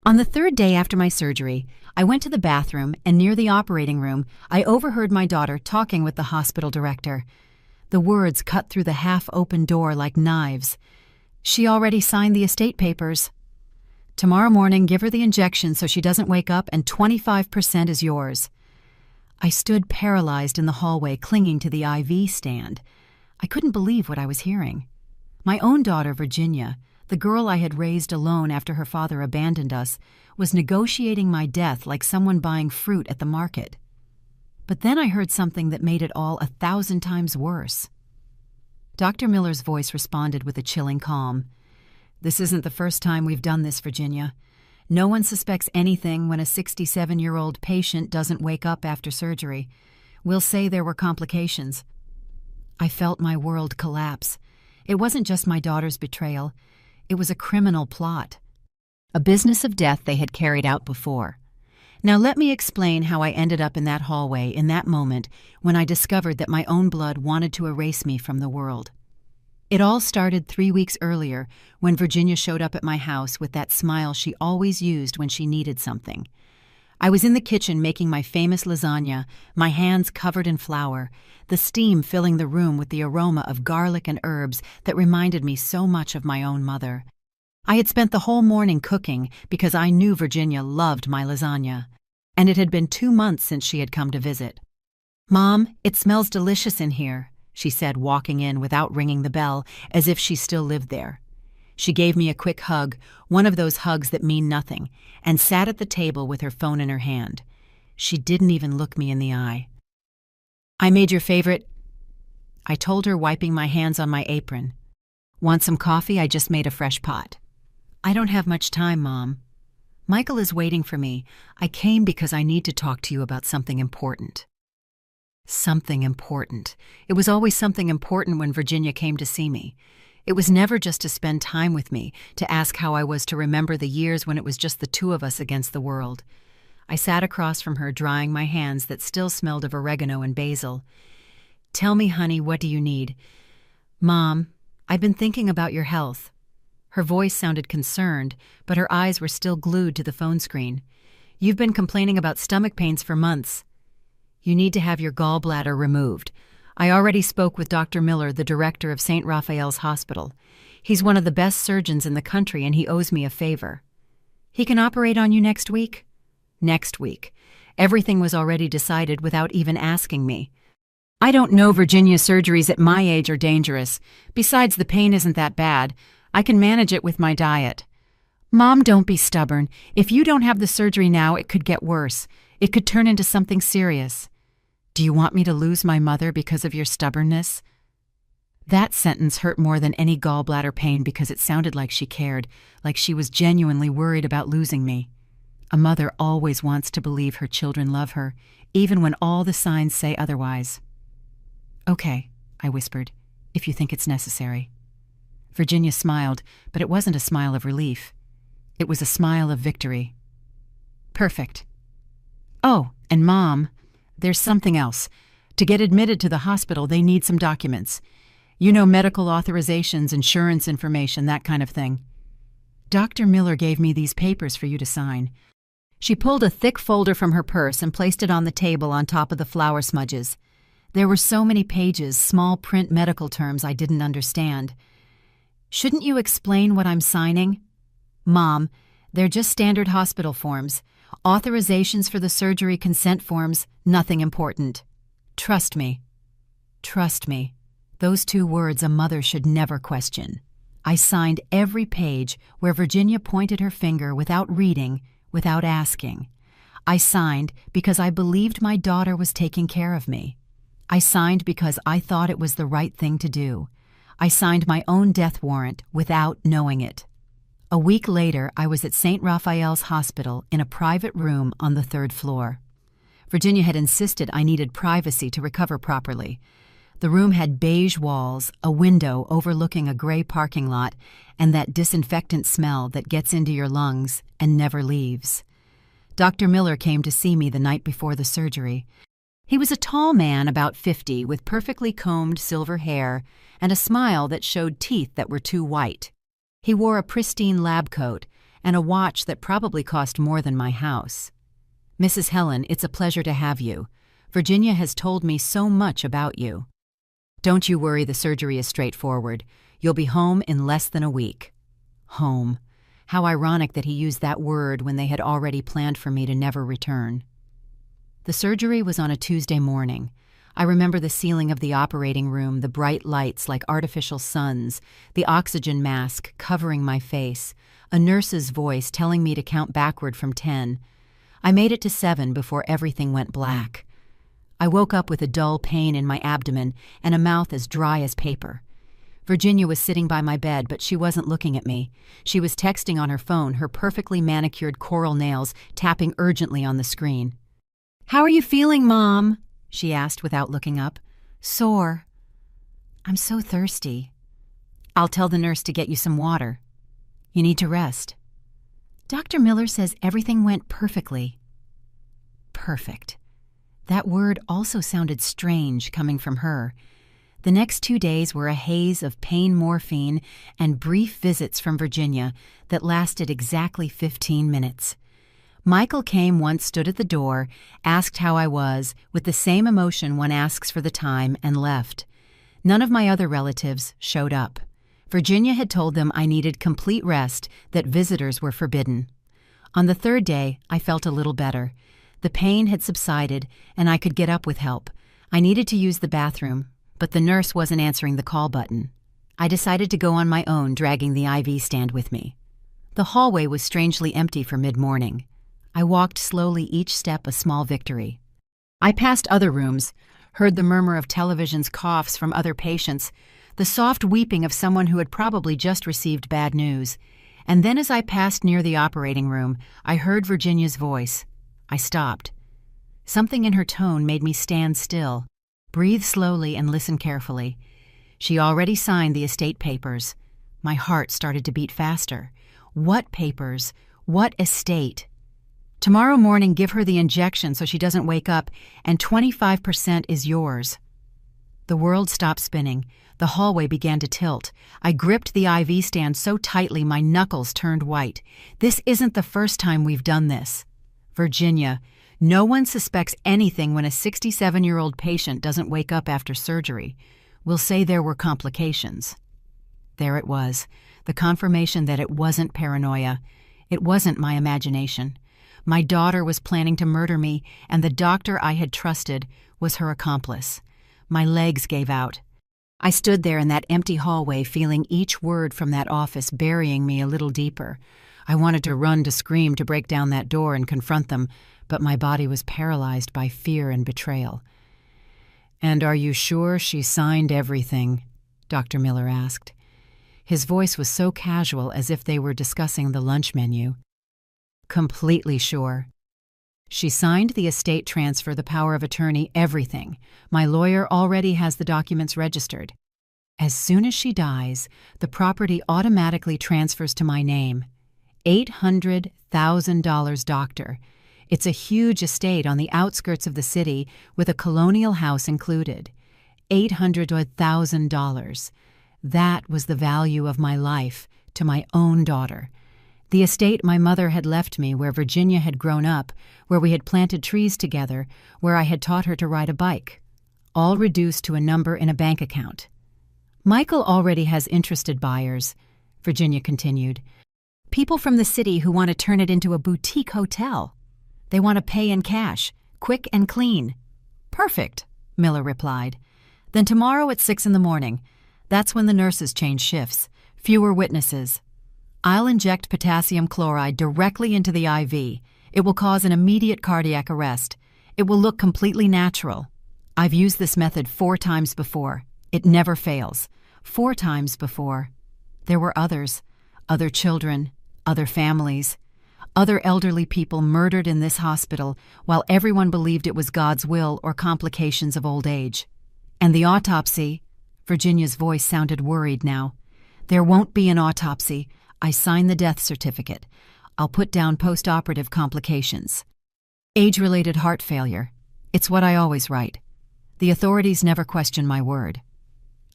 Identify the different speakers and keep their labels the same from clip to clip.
Speaker 1: On the third day after my surgery, I went to the bathroom, and near the operating room, I overheard my daughter talking with the hospital director. The words cut through the half-open door like knives. She already signed the estate papers. Tomorrow morning, give her the injection so she doesn't wake up, and 25% is yours. I stood paralyzed in the hallway, clinging to the IV stand. I couldn't believe what I was hearing. My own daughter, Virginia, the girl I had raised alone after her father abandoned us, was negotiating my death like someone buying fruit at the market. But then I heard something that made it all 1,000 times worse. Dr. Miller's voice responded with a chilling calm. "This isn't the first time we've done this, Virginia. No one suspects anything when a 67-year-old patient doesn't wake up after surgery. We'll say there were complications." I felt my world collapse. It wasn't just my daughter's betrayal. It was a criminal plot. A business of death they had carried out before. Now let me explain how I ended up in that hallway in that moment when I discovered that my own blood wanted to erase me from the world. It all started 3 weeks earlier when Virginia showed up at my house with that smile she always used when she needed something. I was in the kitchen making my famous lasagna, my hands covered in flour, the steam filling the room with the aroma of garlic and herbs that reminded me so much of my own mother. I had spent the whole morning cooking because I knew Virginia loved my lasagna, and it had been 2 months since she had come to visit. "Mom, it smells delicious in here," she said, walking in without ringing the bell, as if she still lived there. She gave me a quick hug, one of those hugs that mean nothing, and sat at the table with her phone in her hand. She didn't even look me in the eye. "I made your favorite," I told her, wiping my hands on my apron. "Want some coffee? I just made a fresh pot." "I don't have much time, Mom. Michael is waiting for me. I came because I need to talk to you about something important." Something important. It was always something important when Virginia came to see me. It was never just to spend time with me, to ask how I was to remember the years when it was just the two of us against the world. I sat across from her, drying my hands that still smelled of oregano and basil. "Tell me, honey, what do you need?" "Mom, I've been thinking about your health." Her voice sounded concerned, but her eyes were still glued to the phone screen. "You've been complaining about stomach pains for months. You need to have your gallbladder removed. I already spoke with Dr. Miller, the director of St. Raphael's Hospital. He's one of the best surgeons in the country, and he owes me a favor." "He can operate on you next week?" "Next week." Everything was already decided without even asking me. "I don't know, Virginia, surgeries at my age are dangerous. Besides, the pain isn't that bad. I can manage it with my diet." "Mom, don't be stubborn. If you don't have the surgery now, it could get worse. It could turn into something serious." "Do you want me to lose my mother because of your stubbornness?" That sentence hurt more than any gallbladder pain because it sounded like she cared, like she was genuinely worried about losing me. A mother always wants to believe her children love her, even when all the signs say otherwise. "Okay," I whispered, "if you think it's necessary." Virginia smiled, but it wasn't a smile of relief. It was a smile of victory. "Perfect. Oh, and Mom, there's something else. To get admitted to the hospital, they need some documents. You know, medical authorizations, insurance information, that kind of thing. Dr. Miller gave me these papers for you to sign." She pulled a thick folder from her purse and placed it on the table on top of the flour smudges. There were so many pages, small print medical terms I didn't understand. "Shouldn't you explain what I'm signing?" "Mom, they're just standard hospital forms. Authorizations for the surgery, consent forms, nothing important. Trust me." Trust me. Those 2 words a mother should never question. I signed every page where Virginia pointed her finger without reading, without asking. I signed because I believed my daughter was taking care of me. I signed because I thought it was the right thing to do. I signed my own death warrant without knowing it. A week later, I was at St. Raphael's Hospital in a private room on the 3rd floor. Virginia had insisted I needed privacy to recover properly. The room had beige walls, a window overlooking a gray parking lot, and that disinfectant smell that gets into your lungs and never leaves. Dr. Miller came to see me the night before the surgery. He was a tall man, about 50, with perfectly combed silver hair and a smile that showed teeth that were too white. He wore a pristine lab coat, and a watch that probably cost more than my house. Mrs. Helen, it's a pleasure to have you. Virginia has told me so much about you. Don't you worry, the surgery is straightforward. You'll be home in less than a week. Home. How ironic that he used that word when they had already planned for me to never return. The surgery was on a Tuesday morning. I remember the ceiling of the operating room, the bright lights like artificial suns, the oxygen mask covering my face, a nurse's voice telling me to count backward from 10. I made it to 7 before everything went black. I woke up with a dull pain in my abdomen and a mouth as dry as paper. Virginia was sitting by my bed, but she wasn't looking at me. She was texting on her phone, her perfectly manicured coral nails tapping urgently on the screen. "How are you feeling, Mom?" she asked without looking up. "Sore." "I'm so thirsty." "I'll tell the nurse to get you some water. You need to rest." "Dr. Miller says everything went perfectly." Perfect. That word also sounded strange coming from her. The next 2 days were a haze of pain morphine and brief visits from Virginia that lasted exactly 15 minutes. Michael came once, stood at the door, asked how I was, with the same emotion one asks for the time, and left. None of my other relatives showed up. Virginia had told them I needed complete rest, that visitors were forbidden. On the 3rd day, I felt a little better. The pain had subsided, and I could get up with help. I needed to use the bathroom, but the nurse wasn't answering the call button. I decided to go on my own, dragging the IV stand with me. The hallway was strangely empty for mid-morning. I walked slowly, each step a small victory. I passed other rooms, heard the murmur of television's coughs from other patients, the soft weeping of someone who had probably just received bad news. And then as I passed near the operating room, I heard Virginia's voice. I stopped. Something in her tone made me stand still, breathe slowly, and listen carefully. She already signed the estate papers. My heart started to beat faster. What papers? What estate? "Tomorrow morning, give her the injection so she doesn't wake up, and 25% is yours." The world stopped spinning. The hallway began to tilt. I gripped the IV stand so tightly my knuckles turned white. This isn't the first time we've done this. Virginia, no one suspects anything when a 67-year-old patient doesn't wake up after surgery. We'll say there were complications. There it was, the confirmation that it wasn't paranoia. It wasn't my imagination. My daughter was planning to murder me, and the doctor I had trusted was her accomplice. My legs gave out. I stood there in that empty hallway, feeling each word from that office burying me a little deeper. I wanted to run, to scream, to break down that door and confront them, but my body was paralyzed by fear and betrayal. "And are you sure she signed everything?" Dr. Miller asked. His voice was so casual, as if they were discussing the lunch menu. "Completely sure. She signed the estate transfer, the power of attorney, everything. My lawyer already has the documents registered. As soon as she dies, the property automatically transfers to my name. $800,000, doctor. It's a huge estate on the outskirts of the city with a colonial house included. $800,000. That was the value of my life to my own daughter. The estate my mother had left me, where Virginia had grown up, where we had planted trees together, where I had taught her to ride a bike. All reduced to a number in a bank account. Michael already has interested buyers," Virginia continued. "People from the city who want to turn it into a boutique hotel. They want to pay in cash, quick and clean." "Perfect," Miller replied. "Then tomorrow at 6 in the morning. That's when the nurses change shifts. Fewer witnesses. I'll inject potassium chloride directly into the IV. It will cause an immediate cardiac arrest. It will look completely natural. I've used this method 4 times before. It never fails. 4 times before. There were others, other children, other families, other elderly people murdered in this hospital while everyone believed it was God's will or complications of old age. And the autopsy," Virginia's voice sounded worried now. "There won't be an autopsy. I sign the death certificate. I'll put down post-operative complications. Age-related heart failure. It's what I always write. The authorities never question my word.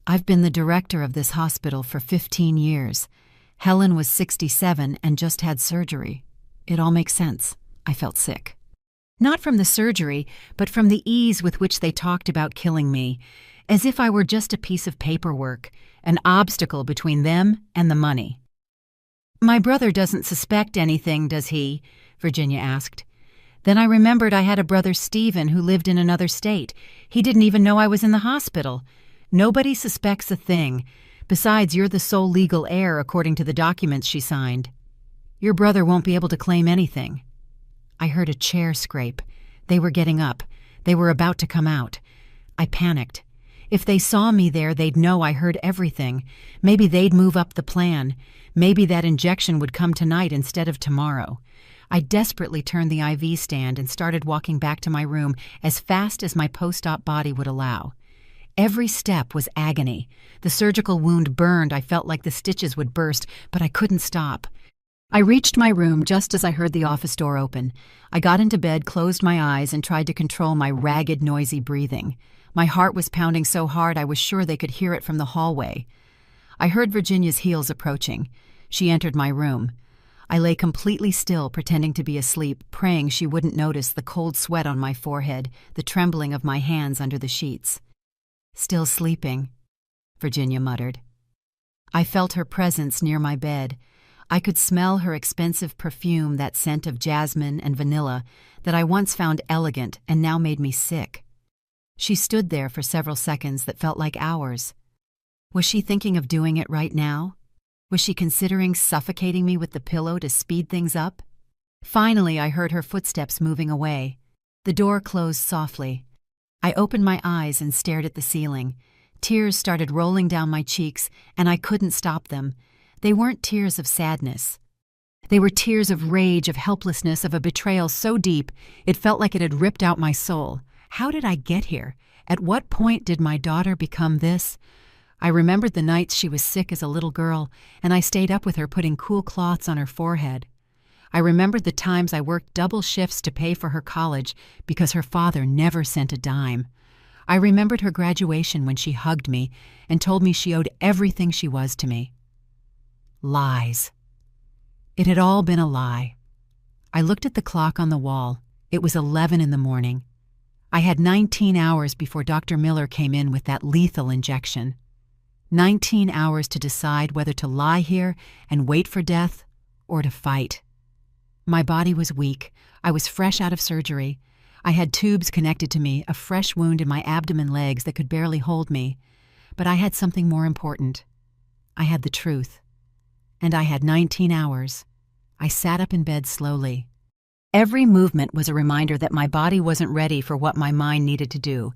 Speaker 1: I've been the director of this hospital for 15 years. Helen was 67 and just had surgery. It all makes sense. I felt sick. Not from the surgery, but from the ease with which they talked about killing me, as if I were just a piece of paperwork, an obstacle between them and the money. "My brother doesn't suspect anything, does he?" Virginia asked. Then I remembered I had a brother, Stephen, who lived in another state. He didn't even know I was in the hospital. "Nobody suspects a thing. Besides, you're the sole legal heir according to the documents she signed. Your brother won't be able to claim anything." I heard a chair scrape. They were getting up. They were about to come out. I panicked. If they saw me there, they'd know I heard everything. Maybe they'd move up the plan. Maybe that injection would come tonight instead of tomorrow. I desperately turned the IV stand and started walking back to my room as fast as my post-op body would allow. Every step was agony. The surgical wound burned. I felt like the stitches would burst, but I couldn't stop. I reached my room just as I heard the office door open. I got into bed, closed my eyes, and tried to control my ragged, noisy breathing. My heart was pounding so hard I was sure they could hear it from the hallway. I heard Virginia's heels approaching. She entered my room. I lay completely still, pretending to be asleep, praying she wouldn't notice the cold sweat on my forehead, the trembling of my hands under the sheets. "Still sleeping," Virginia muttered. I felt her presence near my bed. I could smell her expensive perfume, that scent of jasmine and vanilla that I once found elegant and now made me sick. She stood there for several seconds that felt like hours. Was she thinking of doing it right now? Was she considering suffocating me with the pillow to speed things up? Finally, I heard her footsteps moving away. The door closed softly. I opened my eyes and stared at the ceiling. Tears started rolling down my cheeks, and I couldn't stop them. They weren't tears of sadness. They were tears of rage, of helplessness, of a betrayal so deep it felt like it had ripped out my soul. How did I get here? At what point did my daughter become this? I remembered the nights she was sick as a little girl, and I stayed up with her putting cool cloths on her forehead. I remembered the times I worked double shifts to pay for her college because her father never sent a dime. I remembered her graduation when she hugged me and told me she owed everything she was to me. Lies. It had all been a lie. I looked at the clock on the wall. It was 11 in the morning. I had 19 hours before Dr. Miller came in with that lethal injection. 19 hours to decide whether to lie here and wait for death or to fight. My body was weak. I was fresh out of surgery. I had tubes connected to me, a fresh wound in my abdomen legs that could barely hold me. But I had something more important. I had the truth. And I had 19 hours. I sat up in bed slowly. Every movement was a reminder that my body wasn't ready for what my mind needed to do.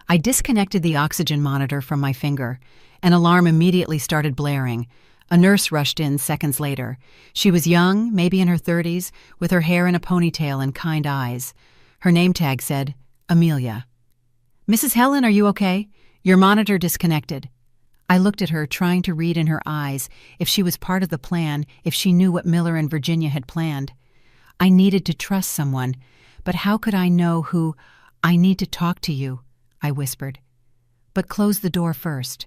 Speaker 1: I disconnected the oxygen monitor from my finger. An alarm immediately started blaring. A nurse rushed in seconds later. She was young, maybe in her 30s, with her hair in a ponytail and kind eyes. Her name tag said, Amelia. "Mrs. Helen, are you okay? Your monitor disconnected." I looked at her, trying to read in her eyes if she was part of the plan, if she knew what Miller and Virginia had planned. I needed to trust someone, but how could I know who? "I need to talk to you," I whispered. "But close the door first."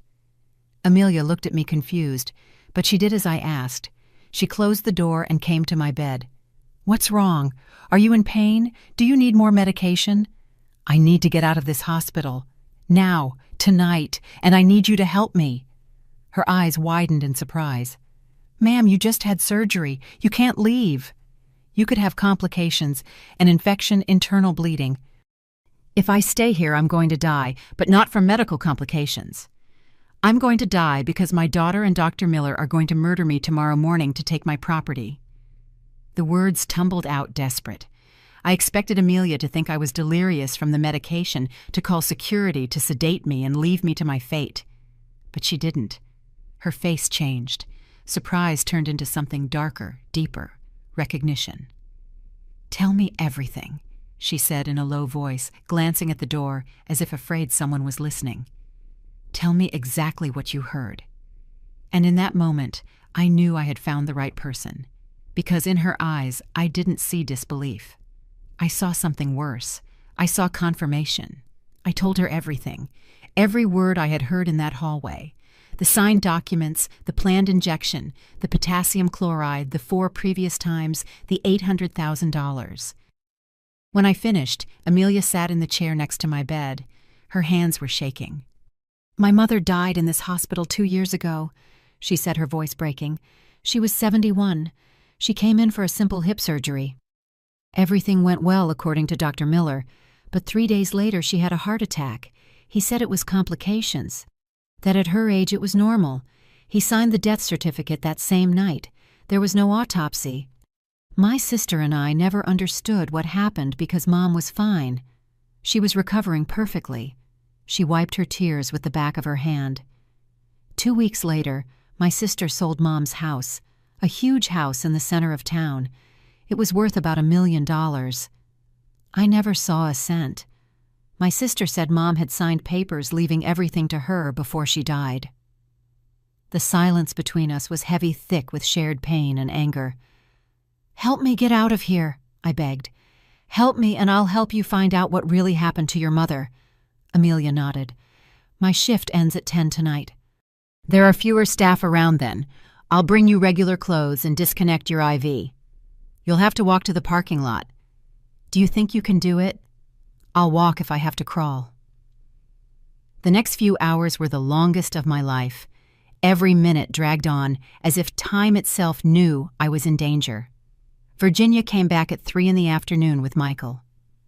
Speaker 1: Amelia looked at me confused, but she did as I asked. She closed the door and came to my bed. "What's wrong? Are you in pain? Do you need more medication?" "I need to get out of this hospital. Now, tonight, and I need you to help me." Her eyes widened in surprise. "Ma'am, you just had surgery. You can't leave." "You could have complications, an infection, internal bleeding. If I stay here, I'm going to die, but not from medical complications. I'm going to die because my daughter and Dr. Miller are going to murder me tomorrow morning to take my property." The words tumbled out desperate. I expected Amelia to think I was delirious from the medication, to call security to sedate me and leave me to my fate. But she didn't. Her face changed. Surprise turned into something darker, deeper. Recognition. "Tell me everything," she said in a low voice, glancing at the door as if afraid someone was listening. "Tell me exactly what you heard." And in that moment, I knew I had found the right person, because in her eyes, I didn't see disbelief. I saw something worse. I saw confirmation. I told her everything, every word I had heard in that hallway. The signed documents, the planned injection, the potassium chloride, the 4 previous times, the $800,000. When I finished, Amelia sat in the chair next to my bed. Her hands were shaking. "My mother died in this hospital 2 years ago," she said, her voice breaking. "She was 71. She came in for a simple hip surgery. Everything went well according to Dr. Miller, but 3 days later she had a heart attack. He said it was complications. That at her age it was normal. He signed the death certificate that same night. There was no autopsy. My sister and I never understood what happened because Mom was fine. She was recovering perfectly." She wiped her tears with the back of her hand. 2 weeks later, my sister sold Mom's house, a huge house in the center of town. It was worth about $1 million. I never saw a cent. My sister said Mom had signed papers leaving everything to her before she died. The silence between us was heavy thick with shared pain and anger. "Help me get out of here," I begged. "Help me and I'll help you find out what really happened to your mother." Amelia nodded. "My shift ends at 10 tonight. There are fewer staff around then. I'll bring you regular clothes and disconnect your IV. You'll have to walk to the parking lot. Do you think you can do it? I'll walk if I have to crawl." The next few hours were the longest of my life. Every minute dragged on as if time itself knew I was in danger. Virginia came back at 3 in the afternoon with Michael.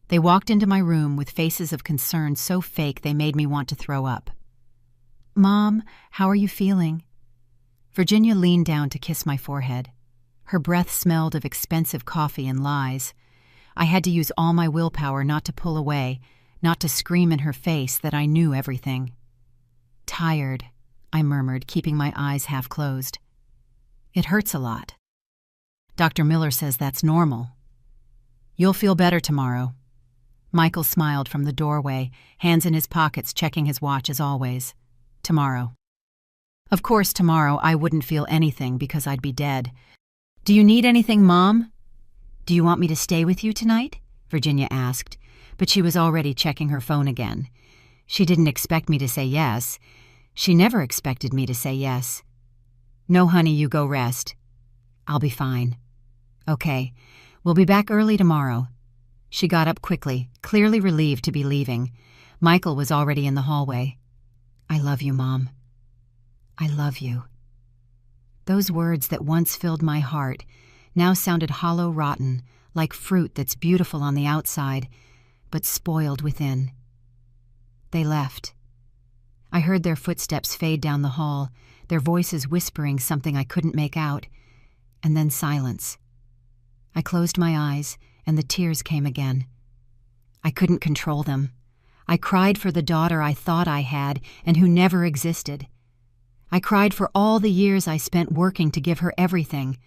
Speaker 1: They walked into my room with faces of concern so fake they made me want to throw up. "Mom, how are you feeling?" Virginia leaned down to kiss my forehead. Her breath smelled of expensive coffee and lies. I had to use all my willpower not to pull away, not to scream in her face that I knew everything. "Tired," I murmured, keeping my eyes half closed. "It hurts a lot. Dr. Miller says that's normal. You'll feel better tomorrow." Michael smiled from the doorway, hands in his pockets, checking his watch as always. Tomorrow. Of course, tomorrow I wouldn't feel anything because I'd be dead. "Do you need anything, Mom? Do you want me to stay with you tonight?" Virginia asked, but she was already checking her phone again. She didn't expect me to say yes. She never expected me to say yes. "No, honey, you go rest. I'll be fine." "Okay, we'll be back early tomorrow." She got up quickly, clearly relieved to be leaving. Michael was already in the hallway. "I love you, Mom. I love you." Those words that once filled my heart now sounded hollow rotten, like fruit that's beautiful on the outside, but spoiled within. They left. I heard their footsteps fade down the hall, their voices whispering something I couldn't make out, and then silence. I closed my eyes, and the tears came again. I couldn't control them. I cried for the daughter I thought I had and who never existed. I cried for all the years I spent working to give her everything.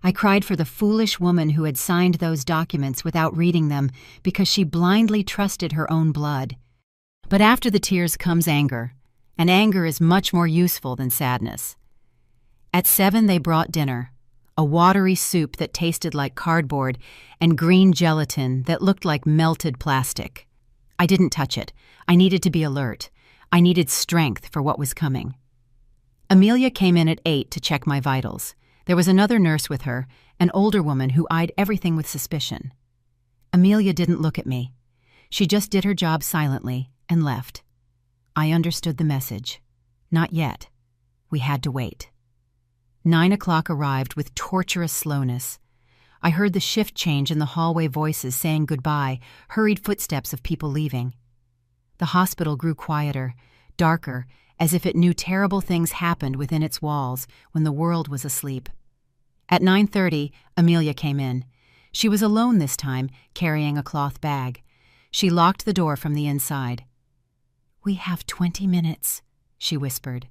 Speaker 1: I cried for the foolish woman who had signed those documents without reading them because she blindly trusted her own blood. But after the tears comes anger, and anger is much more useful than sadness. At 7 they brought dinner, a watery soup that tasted like cardboard and green gelatin that looked like melted plastic. I didn't touch it. I needed to be alert. I needed strength for what was coming. Amelia came in at 8 to check my vitals. There was another nurse with her, an older woman who eyed everything with suspicion. Amelia didn't look at me. She just did her job silently and left. I understood the message. Not yet. We had to wait. 9 o'clock arrived with torturous slowness. I heard the shift change in the hallway voices saying goodbye, hurried footsteps of people leaving. The hospital grew quieter, darker, as if it knew terrible things happened within its walls when the world was asleep. At 9:30, Amelia came in. She was alone this time, carrying a cloth bag. She locked the door from the inside. "We have 20 minutes," she whispered.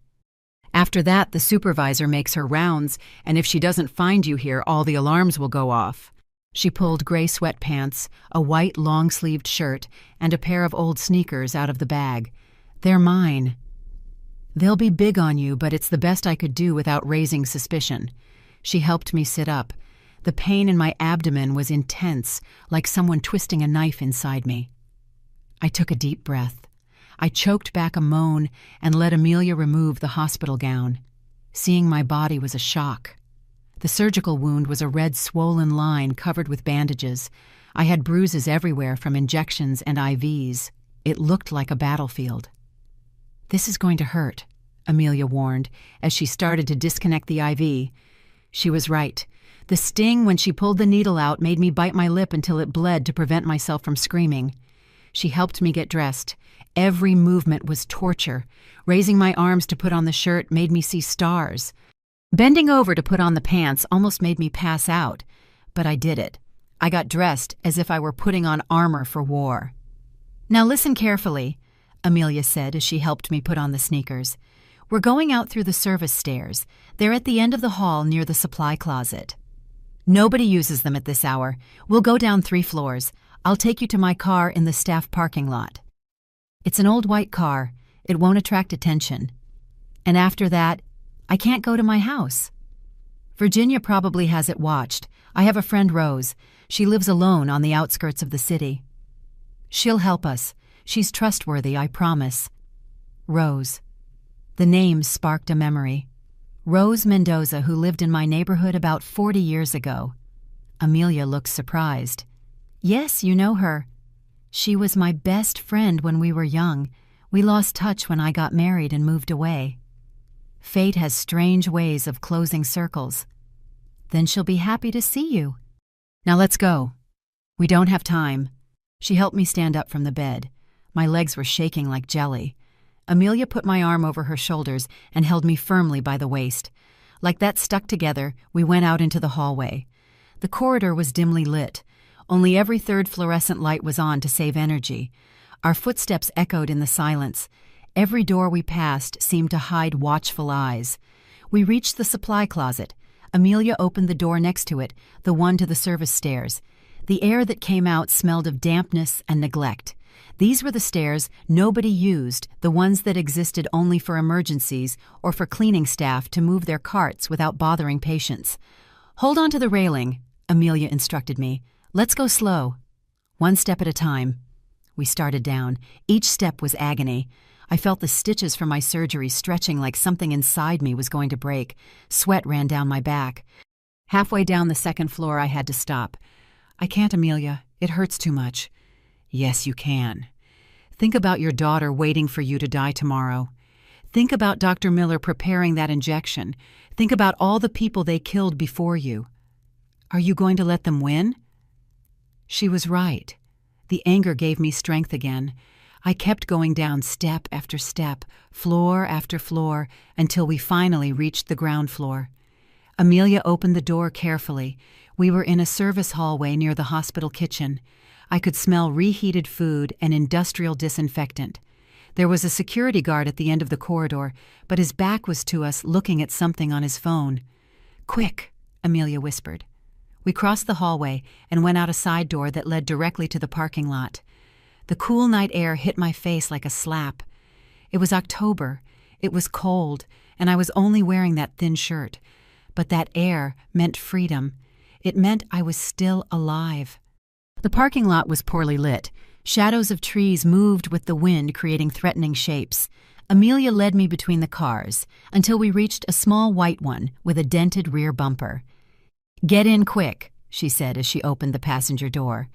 Speaker 1: "After that, the supervisor makes her rounds, and if she doesn't find you here, all the alarms will go off." She pulled gray sweatpants, a white long-sleeved shirt, and a pair of old sneakers out of the bag. "They're mine. They'll be big on you, but it's the best I could do without raising suspicion." She helped me sit up. The pain in my abdomen was intense, like someone twisting a knife inside me. I took a deep breath. I choked back a moan and let Amelia remove the hospital gown. Seeing my body was a shock. The surgical wound was a red swollen line covered with bandages. I had bruises everywhere from injections and IVs. It looked like a battlefield. "This is going to hurt," Amelia warned as she started to disconnect the IV. She was right. The sting when she pulled the needle out made me bite my lip until it bled to prevent myself from screaming. She helped me get dressed. Every movement was torture. Raising my arms to put on the shirt made me see stars. Bending over to put on the pants almost made me pass out, but I did it. I got dressed as if I were putting on armor for war. "Now listen carefully," Amelia said as she helped me put on the sneakers. "We're going out through the service stairs. They're at the end of the hall near the supply closet. Nobody uses them at this hour. We'll go down 3 floors. I'll take you to my car in the staff parking lot. It's an old white car. It won't attract attention. And after that, I can't go to my house. Virginia probably has it watched. I have a friend, Rose. She lives alone on the outskirts of the city. She'll help us. She's trustworthy, I promise." Rose. The name sparked a memory. Rose Mendoza, who lived in my neighborhood about 40 years ago. Amelia looked surprised. "Yes, you know her. She was my best friend when we were young. We lost touch when I got married and moved away. Fate has strange ways of closing circles. Then she'll be happy to see you. Now let's go. We don't have time." She helped me stand up from the bed. My legs were shaking like jelly. Amelia put my arm over her shoulders and held me firmly by the waist. Like that stuck together, we went out into the hallway. The corridor was dimly lit. Only every third fluorescent light was on to save energy. Our footsteps echoed in the silence. Every door we passed seemed to hide watchful eyes. We reached the supply closet. Amelia opened the door next to it, the one to the service stairs. The air that came out smelled of dampness and neglect. These were the stairs nobody used, the ones that existed only for emergencies or for cleaning staff to move their carts without bothering patients. "Hold on to the railing," Amelia instructed me. "Let's go slow. 1 step at a time." We started down. Each step was agony. I felt the stitches from my surgery stretching like something inside me was going to break. Sweat ran down my back. Halfway down the 2nd floor, I had to stop. "I can't, Amelia. It hurts too much." "Yes, you can. Think about your daughter waiting for you to die tomorrow. Think about Dr. Miller preparing that injection. Think about all the people they killed before you. Are you going to let them win?" She was right. The anger gave me strength again. I kept going down step after step, floor after floor, until we finally reached the ground floor. Amelia opened the door carefully. We were in a service hallway near the hospital kitchen. I could smell reheated food and industrial disinfectant. There was a security guard at the end of the corridor, but his back was to us, looking at something on his phone. "Quick," Amelia whispered. We crossed the hallway and went out a side door that led directly to the parking lot. The cool night air hit my face like a slap. It was October. It was cold, and I was only wearing that thin shirt. But that air meant freedom. It meant I was still alive. The parking lot was poorly lit. Shadows of trees moved with the wind, creating threatening shapes. Amelia led me between the cars until we reached a small white one with a dented rear bumper. "Get in quick," she said as she opened the passenger door.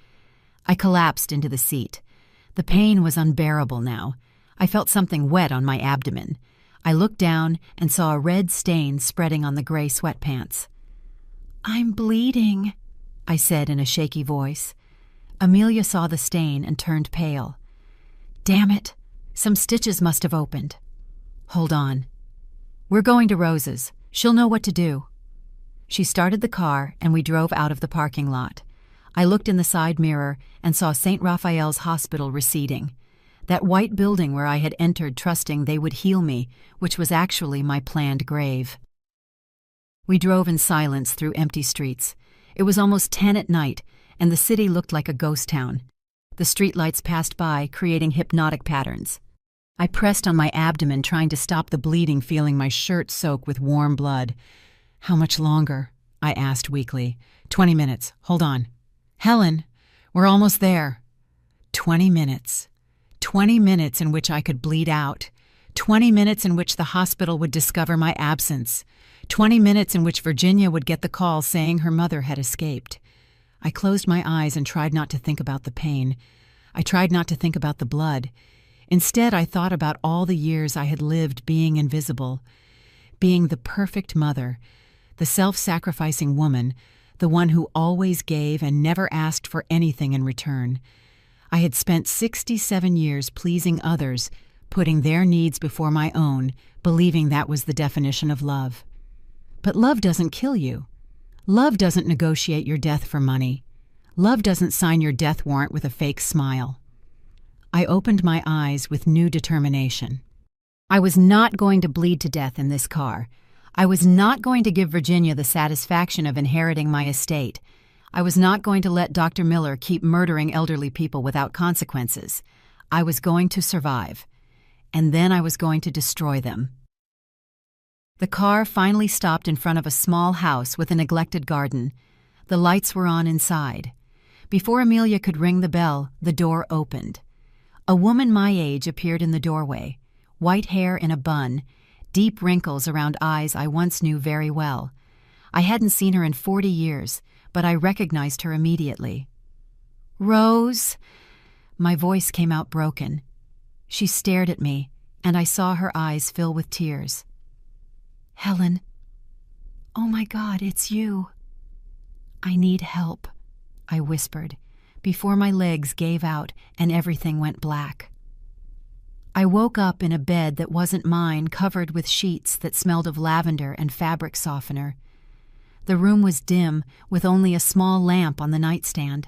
Speaker 1: I collapsed into the seat. The pain was unbearable now. I felt something wet on my abdomen. I looked down and saw a red stain spreading on the gray sweatpants. "I'm bleeding," I said in a shaky voice. Amelia saw the stain and turned pale. "Damn it, some stitches must have opened." "Hold on. We're going to Rose's. She'll know what to do." She started the car and we drove out of the parking lot. I looked in the side mirror and saw St. Raphael's Hospital receding. That white building where I had entered trusting they would heal me, which was actually my planned grave. We drove in silence through empty streets. It was almost 10 at night, and the city looked like a ghost town. The streetlights passed by, creating hypnotic patterns. I pressed on my abdomen, trying to stop the bleeding, feeling my shirt soak with warm blood. "How much longer?" I asked weakly. 20 minutes. Hold on. "Helen, we're almost there." 20 minutes. 20 minutes in which I could bleed out. 20 minutes in which the hospital would discover my absence. 20 minutes in which Virginia would get the call saying her mother had escaped. I closed my eyes and tried not to think about the pain. I tried not to think about the blood. Instead, I thought about all the years I had lived being invisible, being the perfect mother, the self-sacrificing woman, the one who always gave and never asked for anything in return. I had spent 67 years pleasing others, putting their needs before my own, believing that was the definition of love. But love doesn't kill you. Love doesn't negotiate your death for money. Love doesn't sign your death warrant with a fake smile. I opened my eyes with new determination. I was not going to bleed to death in this car. I was not going to give Virginia the satisfaction of inheriting my estate. I was not going to let Dr. Miller keep murdering elderly people without consequences. I was going to survive. And then I was going to destroy them. The car finally stopped in front of a small house with a neglected garden. The lights were on inside. Before Amelia could ring the bell, the door opened. A woman my age appeared in the doorway, white hair in a bun, deep wrinkles around eyes I once knew very well. I hadn't seen her in 40 years, but I recognized her immediately. "Rose?" My voice came out broken. She stared at me, and I saw her eyes fill with tears. "Helen, oh my God, it's you." "I need help," I whispered, before my legs gave out and everything went black. I woke up in a bed that wasn't mine, covered with sheets that smelled of lavender and fabric softener. The room was dim, with only a small lamp on the nightstand.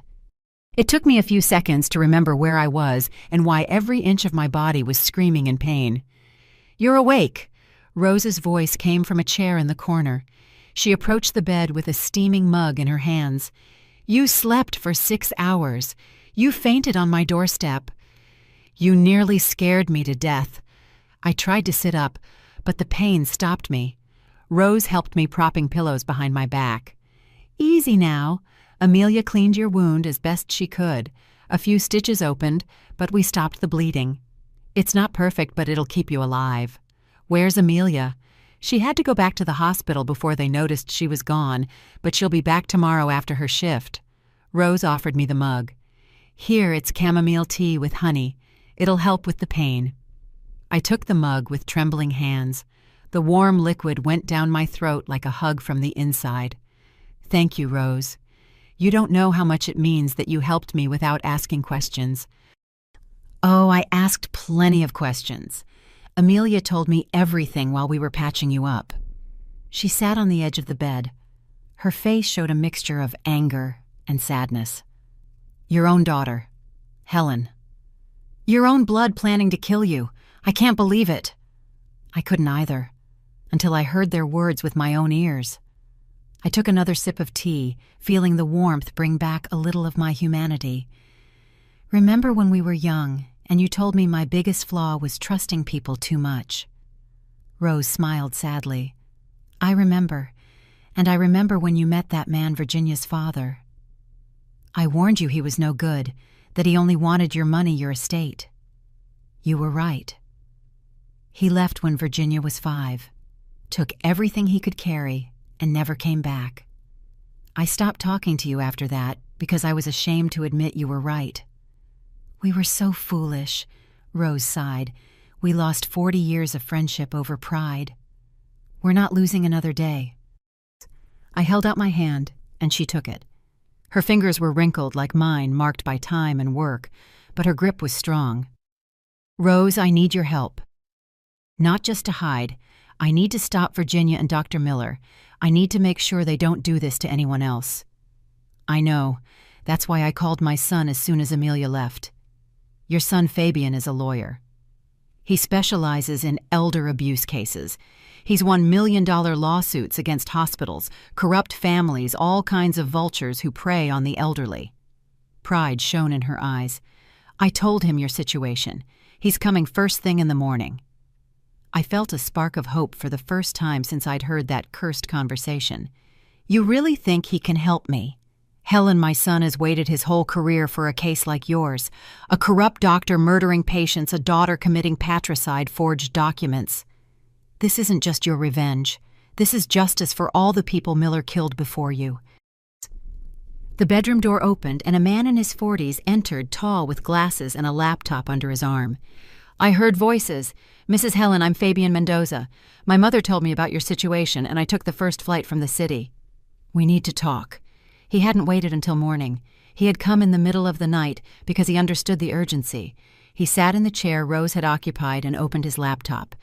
Speaker 1: It took me a few seconds to remember where I was and why every inch of my body was screaming in pain. "You're awake!" Rose's voice came from a chair in the corner. She approached the bed with a steaming mug in her hands. "You slept for 6 hours. You fainted on my doorstep. You nearly scared me to death." I tried to sit up, but the pain stopped me. Rose helped me, propping pillows behind my back. "Easy now. Amelia cleaned your wound as best she could. A few stitches opened, but we stopped the bleeding. It's not perfect, but it'll keep you alive. Where's Amelia? She had to go back to the hospital before they noticed she was gone, but she'll be back tomorrow after her shift." Rose offered me the mug. "Here, it's chamomile tea with honey. It'll help with the pain." I took the mug with trembling hands. The warm liquid went down my throat like a hug from the inside. "Thank you, Rose. You don't know how much it means that you helped me without asking questions." "Oh, I asked plenty of questions. Amelia told me everything while we were patching you up." She sat on the edge of the bed. Her face showed a mixture of anger and sadness. "Your own daughter, Helen. Your own blood planning to kill you. I can't believe it." I couldn't either, until I heard their words with my own ears. I took another sip of tea, feeling the warmth bring back a little of my humanity. "Remember when we were young, and you told me my biggest flaw was trusting people too much?" Rose smiled sadly. "I remember, and I remember when you met that man, Virginia's father. I warned you he was no good, that he only wanted your money, your estate. You were right. He left when Virginia was 5, took everything he could carry, and never came back. I stopped talking to you after that because I was ashamed to admit you were right." "We were so foolish," Rose sighed. "We lost 40 years of friendship over pride. We're not losing another day." I held out my hand, and she took it. Her fingers were wrinkled like mine, marked by time and work, but her grip was strong. "Rose, I need your help. Not just to hide. I need to stop Virginia and Dr. Miller. I need to make sure they don't do this to anyone else." "I know. That's why I called my son as soon as Amelia left. Your son Fabian is a lawyer. He specializes in elder abuse cases. He's won $1 million lawsuits against hospitals, corrupt families, all kinds of vultures who prey on the elderly." Pride shone in her eyes. "I told him your situation. He's coming first thing in the morning." I felt a spark of hope for the first time since I'd heard that cursed conversation. "You really think he can help me? Helen, my son has waited his whole career for a case like yours. A corrupt doctor murdering patients, a daughter committing patricide, forged documents. This isn't just your revenge. This is justice for all the people Miller killed before you." The bedroom door opened and a man in his 40s entered, tall with glasses and a laptop under his arm. "I heard voices. Mrs. Helen, I'm Fabian Mendoza. My mother told me about your situation and I took the first flight from the city. We need to talk." He hadn't waited until morning. He had come in the middle of the night because he understood the urgency. He sat in the chair Rose had occupied and opened his laptop.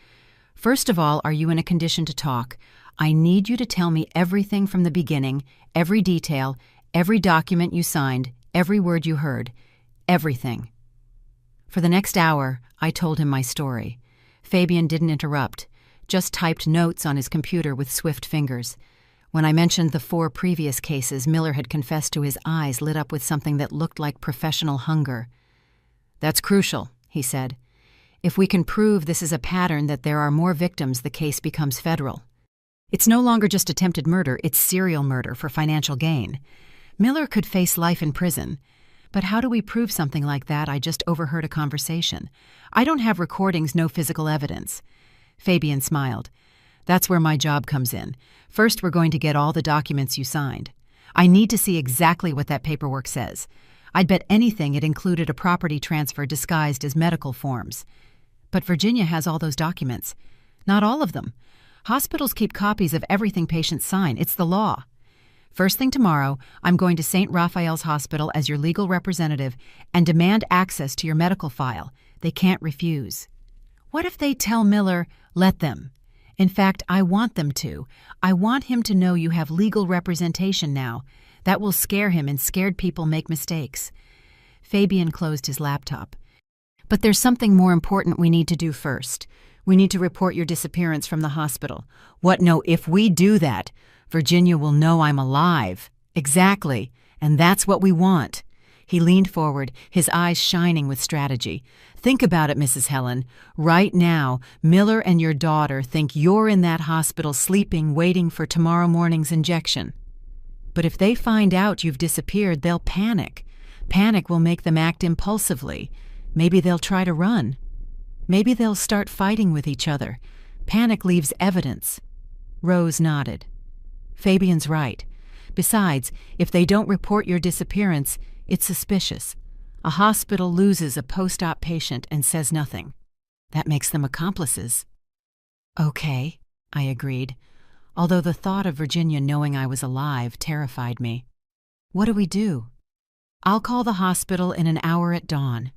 Speaker 1: "First of all, are you in a condition to talk? I need you to tell me everything from the beginning, every detail, every document you signed, every word you heard. Everything." For the next hour, I told him my story. Fabian didn't interrupt, just typed notes on his computer with swift fingers. When I mentioned the 4 previous cases, Miller had confessed to his eyes lit up with something that looked like professional hunger. "That's crucial," he said. "If we can prove this is a pattern, that there are more victims, the case becomes federal. It's no longer just attempted murder, it's serial murder for financial gain. Miller could face life in prison. But how do we prove something like that? I just overheard a conversation. I don't have recordings, no physical evidence." Fabian smiled. "That's where my job comes in. First, we're going to get all the documents you signed. I need to see exactly what that paperwork says. I'd bet anything it included a property transfer disguised as medical forms. But Virginia has all those documents. Not all of them. Hospitals keep copies of everything patients sign. It's the law. First thing tomorrow, I'm going to St. Raphael's Hospital as your legal representative and demand access to your medical file. They can't refuse." "What if they tell Miller, 'Let them'? In fact, I want them to. I want him to know you have legal representation now. That will scare him, and scared people make mistakes." Fabian closed his laptop. "But there's something more important we need to do first. We need to report your disappearance from the hospital." "What? No, if we do that, Virginia will know I'm alive." "Exactly, and that's what we want." He leaned forward, his eyes shining with strategy. "Think about it, Mrs. Helen. Right now, Miller and your daughter think you're in that hospital sleeping, waiting for tomorrow morning's injection. But if they find out you've disappeared, they'll panic. Panic will make them act impulsively. Maybe they'll try to run. Maybe they'll start fighting with each other. Panic leaves evidence." Rose nodded. "Fabian's right. Besides, if they don't report your disappearance, it's suspicious. A hospital loses a post-op patient and says nothing. That makes them accomplices." "Okay," I agreed, although the thought of Virginia knowing I was alive terrified me. "What do we do?" "I'll call the hospital in an hour at dawn.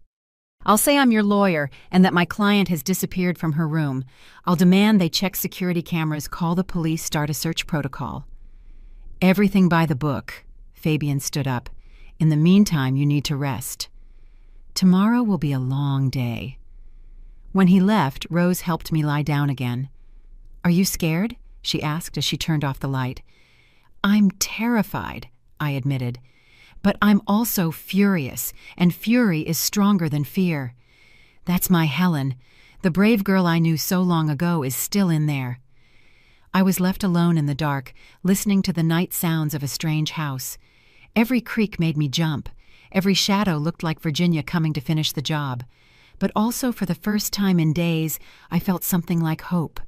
Speaker 1: I'll say I'm your lawyer and that my client has disappeared from her room. I'll demand they check security cameras, call the police, start a search protocol." "Everything by the book." Fabian stood up. "In the meantime, you need to rest. Tomorrow will be a long day." When he left, Rose helped me lie down again. "Are you scared?" she asked as she turned off the light. "I'm terrified," I admitted. "But I'm also furious, and fury is stronger than fear. That's my Helen. The brave girl I knew so long ago is still in there." I was left alone in the dark, listening to the night sounds of a strange house. Every creak made me jump. Every shadow looked like Virginia coming to finish the job. But also, for the first time in days, I felt something like hope.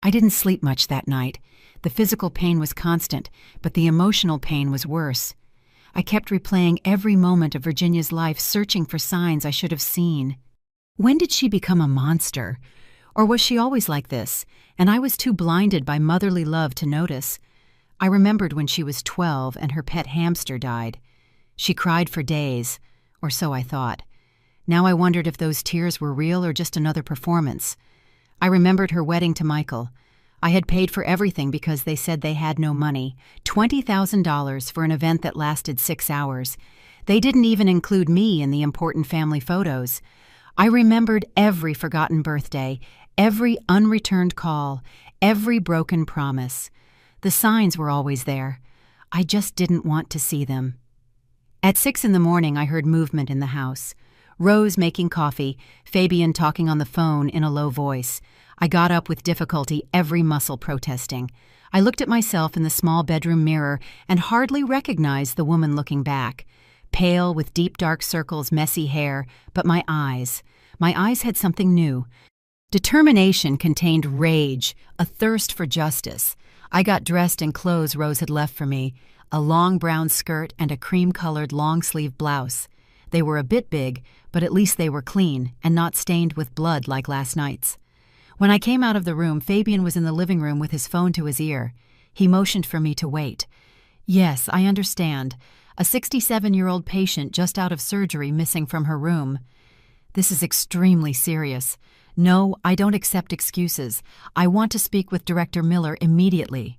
Speaker 1: I didn't sleep much that night. The physical pain was constant, but the emotional pain was worse. I kept replaying every moment of Virginia's life, searching for signs I should have seen. When did she become a monster? Or was she always like this, and I was too blinded by motherly love to notice? I remembered when she was 12 and her pet hamster died. She cried for days, or so I thought. Now I wondered if those tears were real or just another performance. I remembered her wedding to Michael. I had paid for everything because they said they had no money. $20,000 for an event that lasted 6 hours. They didn't even include me in the important family photos. I remembered every forgotten birthday, every unreturned call, every broken promise. The signs were always there. I just didn't want to see them. At 6 in the morning, I heard movement in the house. Rose making coffee, Fabian talking on the phone in a low voice. I got up with difficulty, every muscle protesting. I looked at myself in the small bedroom mirror and hardly recognized the woman looking back. Pale, with deep dark circles, messy hair, but my eyes had something new. Determination contained rage, a thirst for justice. I got dressed in clothes Rose had left for me, a long brown skirt and a cream-colored long-sleeve blouse. They were a bit big, but at least they were clean and not stained with blood like last night's. When I came out of the room, Fabian was in the living room with his phone to his ear. He motioned for me to wait. Yes, I understand. A 67-year-old patient just out of surgery missing from her room. This is extremely serious. No, I don't accept excuses. I want to speak with Director Miller immediately.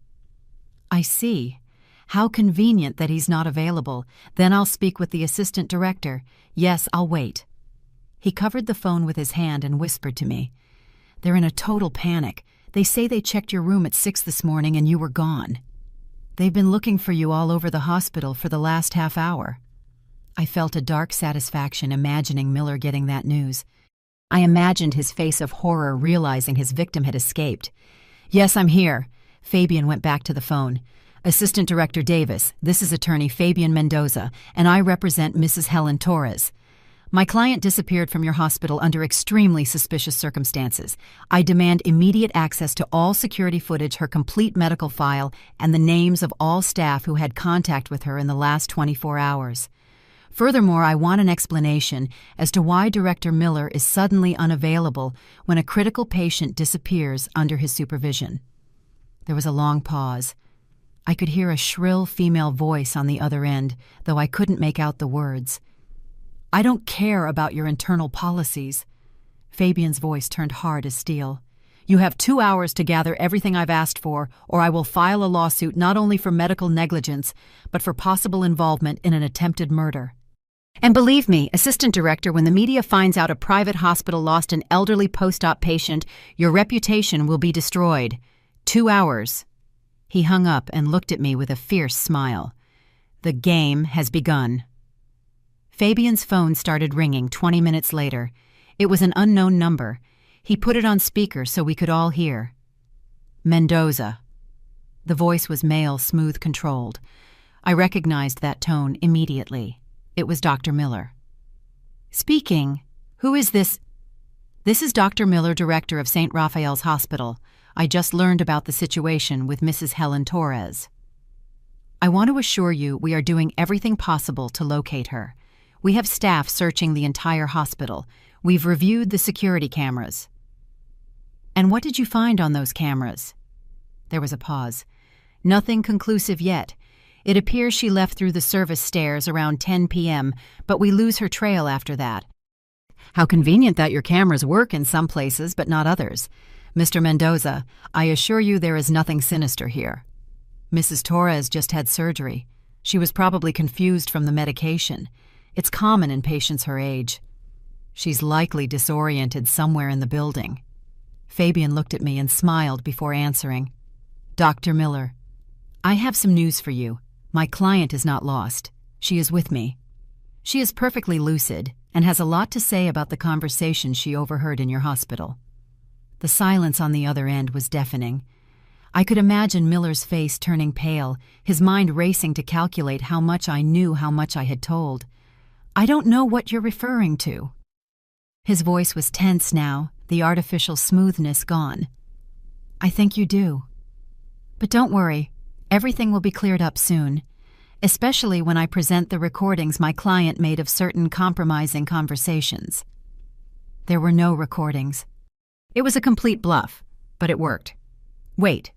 Speaker 1: I see. How convenient that he's not available. Then I'll speak with the assistant director. Yes, I'll wait. He covered the phone with his hand and whispered to me. They're in a total panic. They say they checked your room at 6 this morning and you were gone. They've been looking for you all over the hospital for the last half hour. I felt a dark satisfaction imagining Miller getting that news. I imagined his face of horror realizing his victim had escaped. Yes, I'm here. Fabian went back to the phone. Assistant Director Davis, this is Attorney Fabian Mendoza, and I represent Mrs. Helen Torres. My client disappeared from your hospital under extremely suspicious circumstances. I demand immediate access to all security footage, her complete medical file, and the names of all staff who had contact with her in the last 24 hours. Furthermore, I want an explanation as to why Director Miller is suddenly unavailable when a critical patient disappears under his supervision. There was a long pause. I could hear a shrill female voice on the other end, though I couldn't make out the words. I don't care about your internal policies. Fabian's voice turned hard as steel. You have 2 hours to gather everything I've asked for, or I will file a lawsuit not only for medical negligence, but for possible involvement in an attempted murder. And believe me, Assistant Director, when the media finds out a private hospital lost an elderly post-op patient, your reputation will be destroyed. 2 hours. He hung up and looked at me with a fierce smile. The game has begun. Fabian's phone started ringing 20 minutes later. It was an unknown number. He put it on speaker so we could all hear. Mendoza. The voice was male, smooth, controlled. I recognized that tone immediately. It was Dr. Miller. Speaking. Who is this? This is Dr. Miller, director of St. Raphael's Hospital. I just learned about the situation with Mrs. Helen Torres. I want to assure you we are doing everything possible to locate her. We have staff searching the entire hospital. We've reviewed the security cameras. And what did you find on those cameras? There was a pause. Nothing conclusive yet. It appears she left through the service stairs around 10 p.m., but we lose her trail after that. How convenient that your cameras work in some places, but not others. Mr. Mendoza, I assure you there is nothing sinister here. Mrs. Torres just had surgery. She was probably confused from the medication. It's common in patients her age. She's likely disoriented somewhere in the building. Fabian looked at me and smiled before answering. Dr. Miller, I have some news for you. My client is not lost. She is with me. She is perfectly lucid and has a lot to say about the conversation she overheard in your hospital. The silence on the other end was deafening. I could imagine Miller's face turning pale, his mind racing to calculate how much I knew, how much I had told. I don't know what you're referring to. His voice was tense now, the artificial smoothness gone. I think you do. But don't worry, everything will be cleared up soon, especially when I present the recordings my client made of certain compromising conversations. There were no recordings. It was a complete bluff, but it worked. Wait,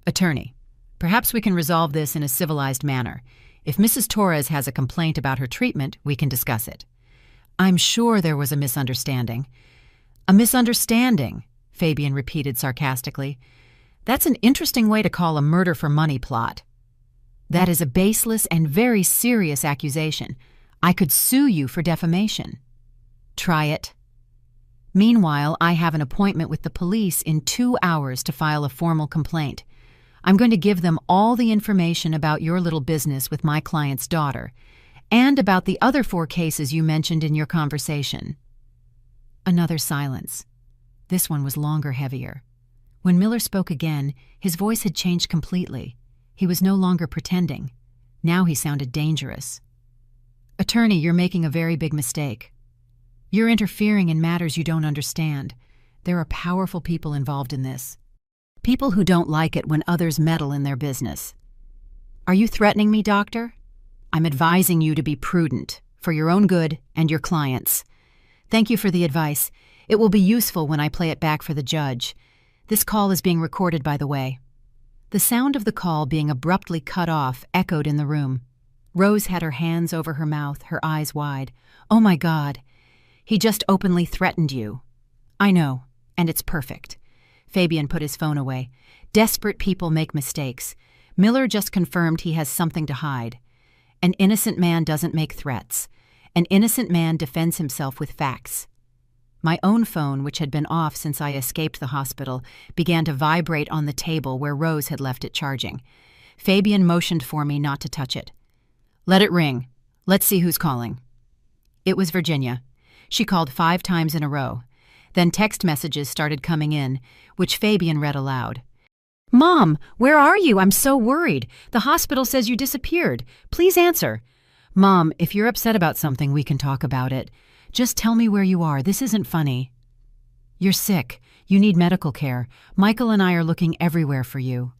Speaker 1: attorney, perhaps we can resolve this in a civilized manner. If Mrs. Torres has a complaint about her treatment, we can discuss it. I'm sure there was a misunderstanding. A misunderstanding, Fabian repeated sarcastically. That's an interesting way to call a murder for money plot. That is a baseless and very serious accusation. I could sue you for defamation. Try it. Meanwhile, I have an appointment with the police in 2 hours to file a formal complaint. I'm going to give them all the information about your little business with my client's daughter, and about the other 4 cases you mentioned in your conversation. Another silence. This one was longer, heavier. When Miller spoke again, his voice had changed completely. He was no longer pretending. Now he sounded dangerous. "Attorney, you're making a very big mistake. You're interfering in matters you don't understand. There are powerful people involved in this. People who don't like it when others meddle in their business. Are you threatening me, doctor? I'm advising you to be prudent, for your own good and your clients'. Thank you for the advice. It will be useful when I play it back for the judge. This call is being recorded, by the way." The sound of the call being abruptly cut off echoed in the room. Rose had her hands over her mouth, her eyes wide. "Oh my God. He just openly threatened you." "I know, and it's perfect." Fabian put his phone away. "Desperate people make mistakes. Miller just confirmed he has something to hide. An innocent man doesn't make threats. An innocent man defends himself with facts." My own phone, which had been off since I escaped the hospital, began to vibrate on the table where Rose had left it charging. Fabian motioned for me not to touch it. "Let it ring. Let's see who's calling." It was Virginia. She called 5 times in a row. Then text messages started coming in, which Fabian read aloud. "Mom, where are you? I'm so worried. The hospital says you disappeared. Please answer." "Mom, if you're upset about something, we can talk about it. Just tell me where you are. This isn't funny." "You're sick. You need medical care. Michael and I are looking everywhere for you."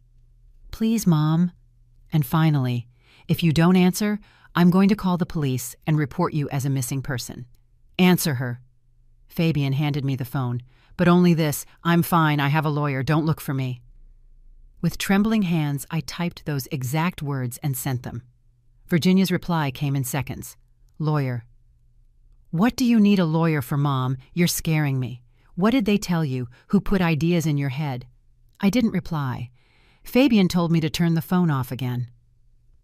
Speaker 1: "Please, Mom." And finally, "If you don't answer, I'm going to call the police and report you as a missing person. Answer her." Fabian handed me the phone. "But only this. I'm fine. I have a lawyer. Don't look for me." With trembling hands, I typed those exact words and sent them. Virginia's reply came in seconds. "Lawyer." "What do you need a lawyer for, Mom? You're scaring me. What did they tell you? Who put ideas in your head?" I didn't reply. Fabian told me to turn the phone off again.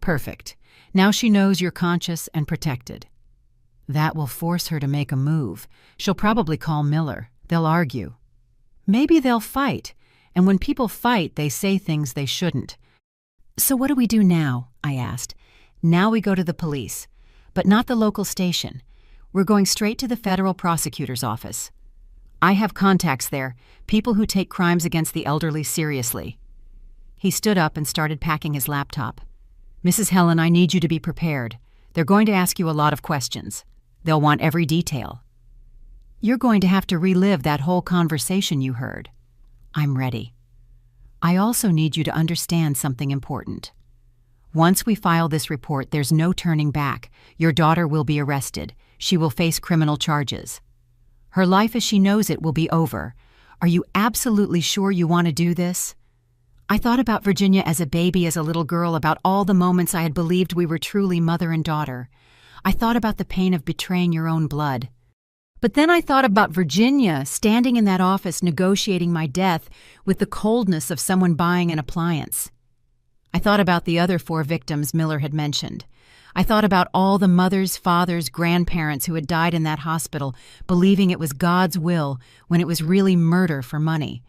Speaker 1: "Perfect. Now she knows you're conscious and protected." "That will force her to make a move. She'll probably call Miller. They'll argue. Maybe they'll fight. And when people fight, they say things they shouldn't." "So what do we do now?" I asked. "Now we go to the police, but not the local station. We're going straight to the federal prosecutor's office. I have contacts there, people who take crimes against the elderly seriously." He stood up and started packing his laptop. "Mrs. Helen, I need you to be prepared. They're going to ask you a lot of questions. They'll want every detail. You're going to have to relive that whole conversation you heard." "I'm ready." "I also need you to understand something important. Once we file this report, there's no turning back. Your daughter will be arrested. She will face criminal charges. Her life as she knows it will be over. Are you absolutely sure you want to do this?" I thought about Virginia as a baby, as a little girl, about all the moments I had believed we were truly mother and daughter. I thought about the pain of betraying your own blood. But then I thought about Virginia standing in that office negotiating my death with the coldness of someone buying an appliance. I thought about the other 4 victims Miller had mentioned. I thought about all the mothers, fathers, grandparents who had died in that hospital, believing it was God's will when it was really murder for money.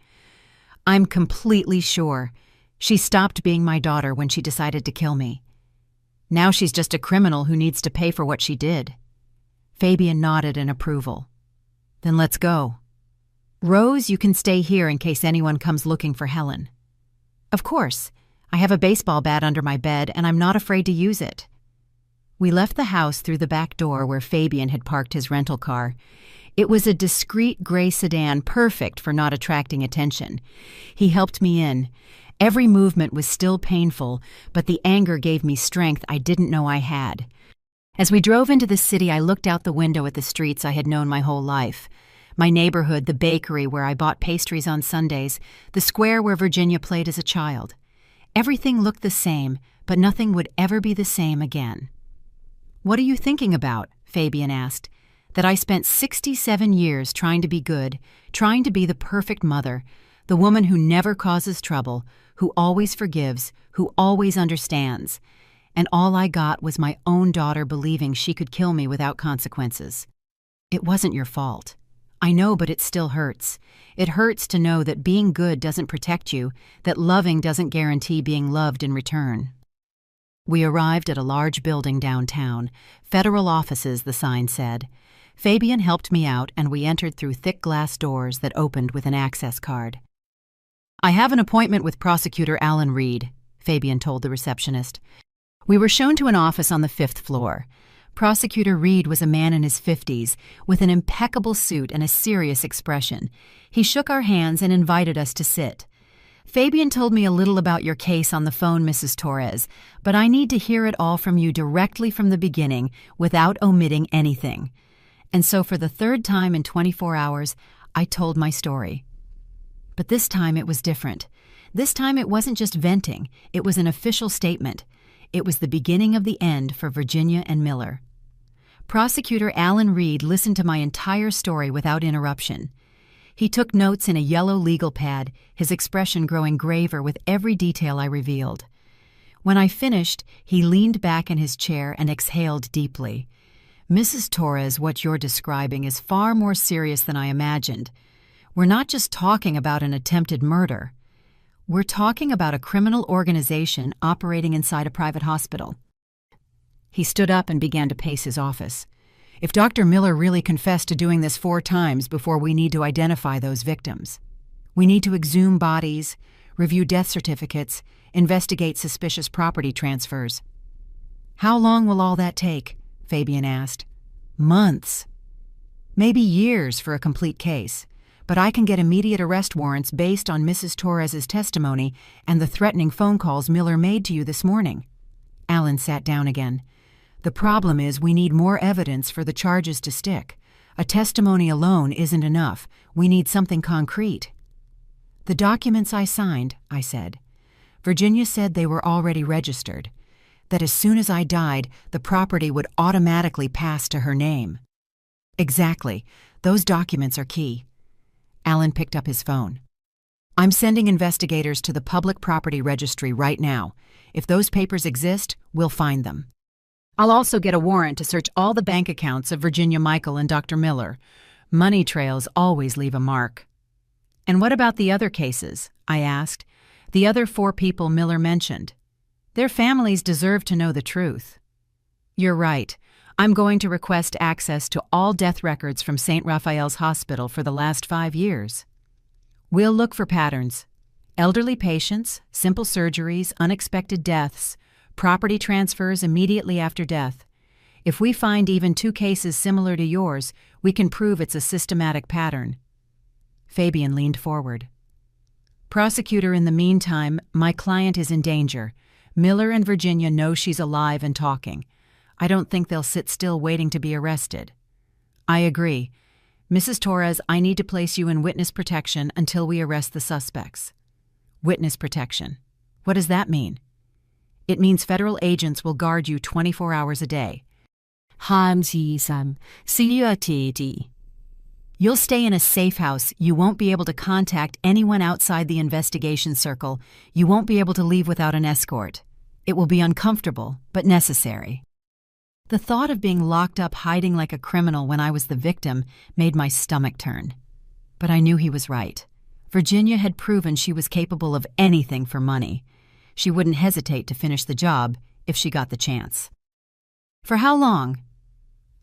Speaker 1: I'm completely sure she stopped being my daughter when she decided to kill me. Now she's just a criminal who needs to pay for what she did. Fabian nodded in approval. "Then let's go. Rose, you can stay here in case anyone comes looking for Helen." "Of course. I have a baseball bat under my bed, and I'm not afraid to use it." We left the house through the back door where Fabian had parked his rental car. It was a discreet gray sedan, perfect for not attracting attention. He helped me in. Every movement was still painful, but the anger gave me strength I didn't know I had. As we drove into the city, I looked out the window at the streets I had known my whole life. My neighborhood, the bakery where I bought pastries on Sundays, the square where Virginia played as a child. Everything looked the same, but nothing would ever be the same again. "What are you thinking about?" Fabian asked. "That I spent 67 years trying to be good, trying to be the perfect mother, the woman who never causes trouble, who always forgives, who always understands. And all I got was my own daughter believing she could kill me without consequences. It wasn't your fault. I know, but it still hurts. It hurts to know that being good doesn't protect you, that loving doesn't guarantee being loved in return." We arrived at a large building downtown. Federal offices, the sign said. Fabian helped me out, and we entered through thick glass doors that opened with an access card. "I have an appointment with Prosecutor Alan Reed," Fabian told the receptionist. We were shown to an office on the 5th floor. Prosecutor Reed was a man in his 50s, with an impeccable suit and a serious expression. He shook our hands and invited us to sit. "Fabian told me a little about your case on the phone, Mrs. Torres, but I need to hear it all from you directly from the beginning without omitting anything." And so for the third time in 24 hours, I told my story. But this time it was different. This time it wasn't just venting, it was an official statement. It was the beginning of the end for Virginia and Miller. Prosecutor Alan Reed listened to my entire story without interruption. He took notes in a yellow legal pad, his expression growing graver with every detail I revealed. When I finished, he leaned back in his chair and exhaled deeply. "Mrs. Torres, what you're describing is far more serious than I imagined. We're not just talking about an attempted murder. We're talking about a criminal organization operating inside a private hospital." He stood up and began to pace his office. "If Dr. Miller really confessed to doing this 4 times before we need to identify those victims. We need to exhume bodies, review death certificates, investigate suspicious property transfers." "How long will all that take?" Fabian asked. "Months. Maybe years for a complete case. But I can get immediate arrest warrants based on Mrs. Torres's testimony and the threatening phone calls Miller made to you this morning." Alan sat down again. "The problem is we need more evidence for the charges to stick. A testimony alone isn't enough. We need something concrete." "The documents I signed," I said. "Virginia said they were already registered. That as soon as I died, the property would automatically pass to her name." "Exactly. Those documents are key." Alan picked up his phone. "I'm sending investigators to the Public Property Registry right now. If those papers exist, we'll find them. I'll also get a warrant to search all the bank accounts of Virginia Michael and Dr. Miller. Money trails always leave a mark." "And what about the other cases?" I asked. "The other 4 people Miller mentioned. Their families deserve to know the truth." "You're right. I'm going to request access to all death records from St. Raphael's Hospital for the last 5 years. We'll look for patterns. Elderly patients, simple surgeries, unexpected deaths, property transfers immediately after death. If we find even 2 cases similar to yours, we can prove it's a systematic pattern." Fabian leaned forward. "Prosecutor, in the meantime, my client is in danger. Miller and Virginia know she's alive and talking. I don't think they'll sit still waiting to be arrested." "I agree. Mrs. Torres, I need to place you in witness protection until we arrest the suspects." "Witness protection. What does that mean?" "It means federal agents will guard you 24 hours a day." "You'll stay in a safe house. You won't be able to contact anyone outside the investigation circle. You won't be able to leave without an escort. It will be uncomfortable, but necessary." The thought of being locked up hiding like a criminal when I was the victim made my stomach turn. But I knew he was right. Virginia had proven she was capable of anything for money. She wouldn't hesitate to finish the job if she got the chance. "For how long?"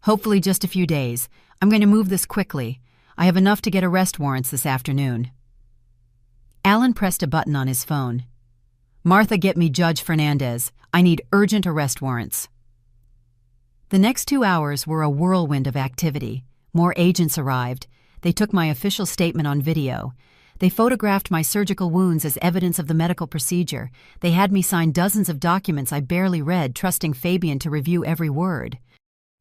Speaker 1: "Hopefully just a few days. I'm going to move this quickly. I have enough to get arrest warrants this afternoon." Alan pressed a button on his phone. "Martha, get me Judge Fernandez. I need urgent arrest warrants." The next 2 hours were a whirlwind of activity. More agents arrived. They took my official statement on video. They photographed my surgical wounds as evidence of the medical procedure. They had me sign dozens of documents I barely read, trusting Fabian to review every word.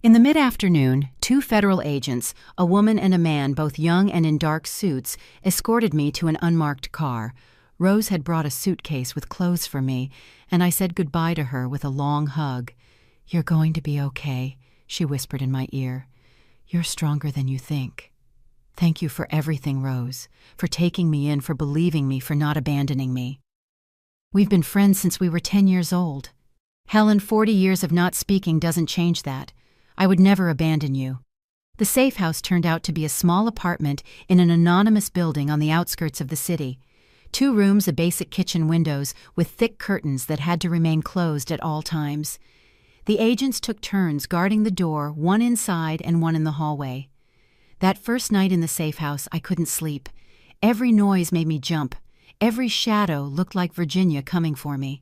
Speaker 1: In the mid-afternoon, 2 federal agents, a woman and a man, both young and in dark suits, escorted me to an unmarked car. Rose had brought a suitcase with clothes for me, and I said goodbye to her with a long hug. "You're going to be okay," she whispered in my ear. "You're stronger than you think. Thank you for everything, Rose, for taking me in, for believing me, for not abandoning me. We've been friends since we were 10 years old. Helen, 40 years of not speaking doesn't change that. I would never abandon you." The safe house turned out to be a small apartment in an anonymous building on the outskirts of the city. 2 rooms, a basic kitchen, windows with thick curtains that had to remain closed at all times. The agents took turns guarding the door, one inside and one in the hallway. That first night in the safe house, I couldn't sleep. Every noise made me jump. Every shadow looked like Virginia coming for me.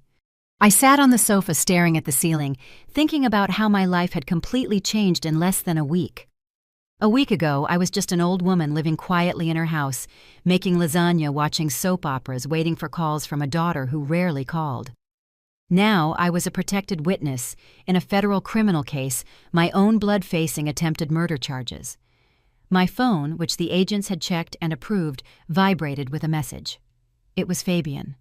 Speaker 1: I sat on the sofa staring at the ceiling, thinking about how my life had completely changed in less than a week. A week ago, I was just an old woman living quietly in her house, making lasagna, watching soap operas, waiting for calls from a daughter who rarely called. Now I was a protected witness in a federal criminal case, my own blood facing attempted murder charges. My phone, which the agents had checked and approved, vibrated with a message. It was Fabian.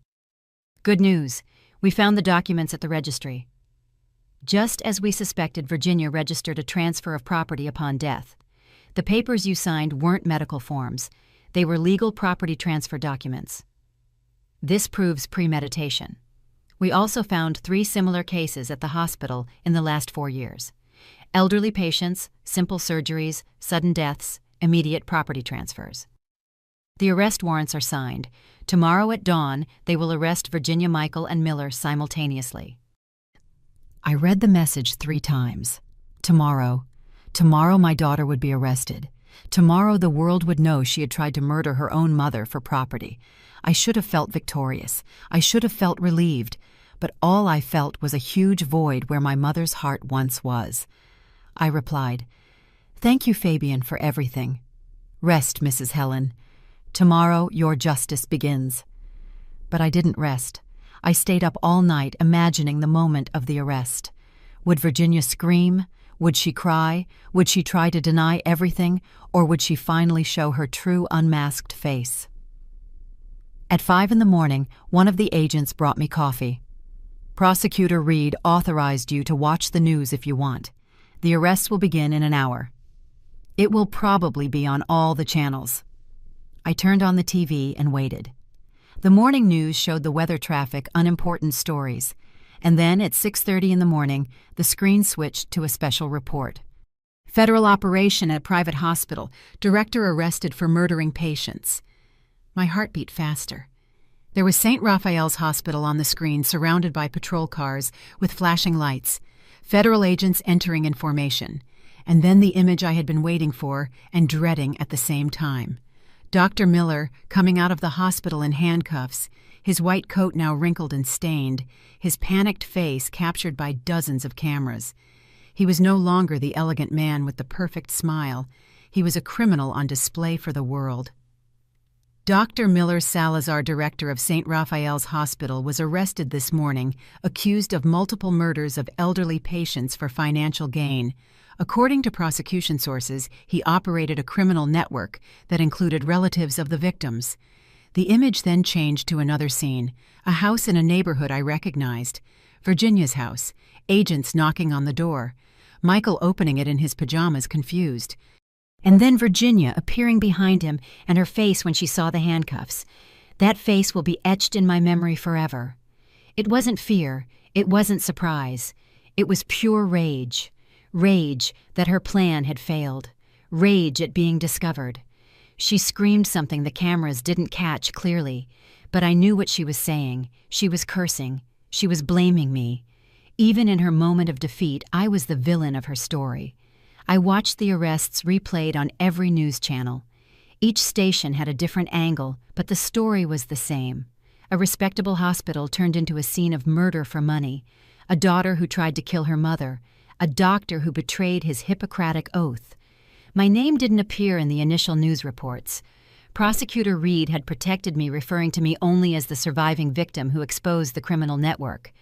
Speaker 1: Good news. We found the documents at the registry. Just as we suspected, Virginia registered a transfer of property upon death. The papers you signed weren't medical forms. They were legal property transfer documents. This proves premeditation. We also found 3 similar cases at the hospital in the last 4 years. Elderly patients, simple surgeries, sudden deaths, immediate property transfers. The arrest warrants are signed. Tomorrow at dawn, they will arrest Virginia, Michael, and Miller simultaneously. I read the message 3 times. Tomorrow my daughter would be arrested. Tomorrow the world would know she had tried to murder her own mother for property. I should have felt victorious. I should have felt relieved. But all I felt was a huge void where my mother's heart once was. I replied, "Thank you, Fabian, for everything. Rest, Mrs. Helen. Tomorrow your justice begins." But I didn't rest. I stayed up all night imagining the moment of the arrest. Would Virginia scream? Would she cry? Would she try to deny everything? Or would she finally show her true unmasked face? At 5 a.m, one of the agents brought me coffee. "Prosecutor Reed authorized you to watch the news if you want. The arrests will begin in an hour. It will probably be on all the channels." I turned on the TV and waited. The morning news showed the weather, traffic, unimportant stories. And then at 6:30 in the morning, the screen switched to a special report. Federal operation at private hospital. Director arrested for murdering patients. My heart beat faster. There was St. Raphael's Hospital on the screen, surrounded by patrol cars with flashing lights. Federal agents entering in formation. And then the image I had been waiting for and dreading at the same time. Dr. Miller coming out of the hospital in handcuffs, his white coat now wrinkled and stained, his panicked face captured by dozens of cameras. He was no longer the elegant man with the perfect smile. He was a criminal on display for the world. Dr. Miller Salazar, director of St. Raphael's Hospital, was arrested this morning, accused of multiple murders of elderly patients for financial gain. According to prosecution sources, he operated a criminal network that included relatives of the victims. The image then changed to another scene, a house in a neighborhood I recognized. Virginia's house, agents knocking on the door, Michael opening it in his pajamas, confused. And then Virginia appearing behind him and her face when she saw the handcuffs. That face will be etched in my memory forever. It wasn't fear, it wasn't surprise. It was pure rage. Rage that her plan had failed. Rage at being discovered. She screamed something the cameras didn't catch clearly, but I knew what she was saying. She was cursing. She was blaming me. Even in her moment of defeat, I was the villain of her story. I watched the arrests replayed on every news channel. Each station had a different angle, but the story was the same. A respectable hospital turned into a scene of murder for money. A daughter who tried to kill her mother. A doctor who betrayed his Hippocratic oath. My name didn't appear in the initial news reports. Prosecutor Reed had protected me, referring to me only as the surviving victim who exposed the criminal network.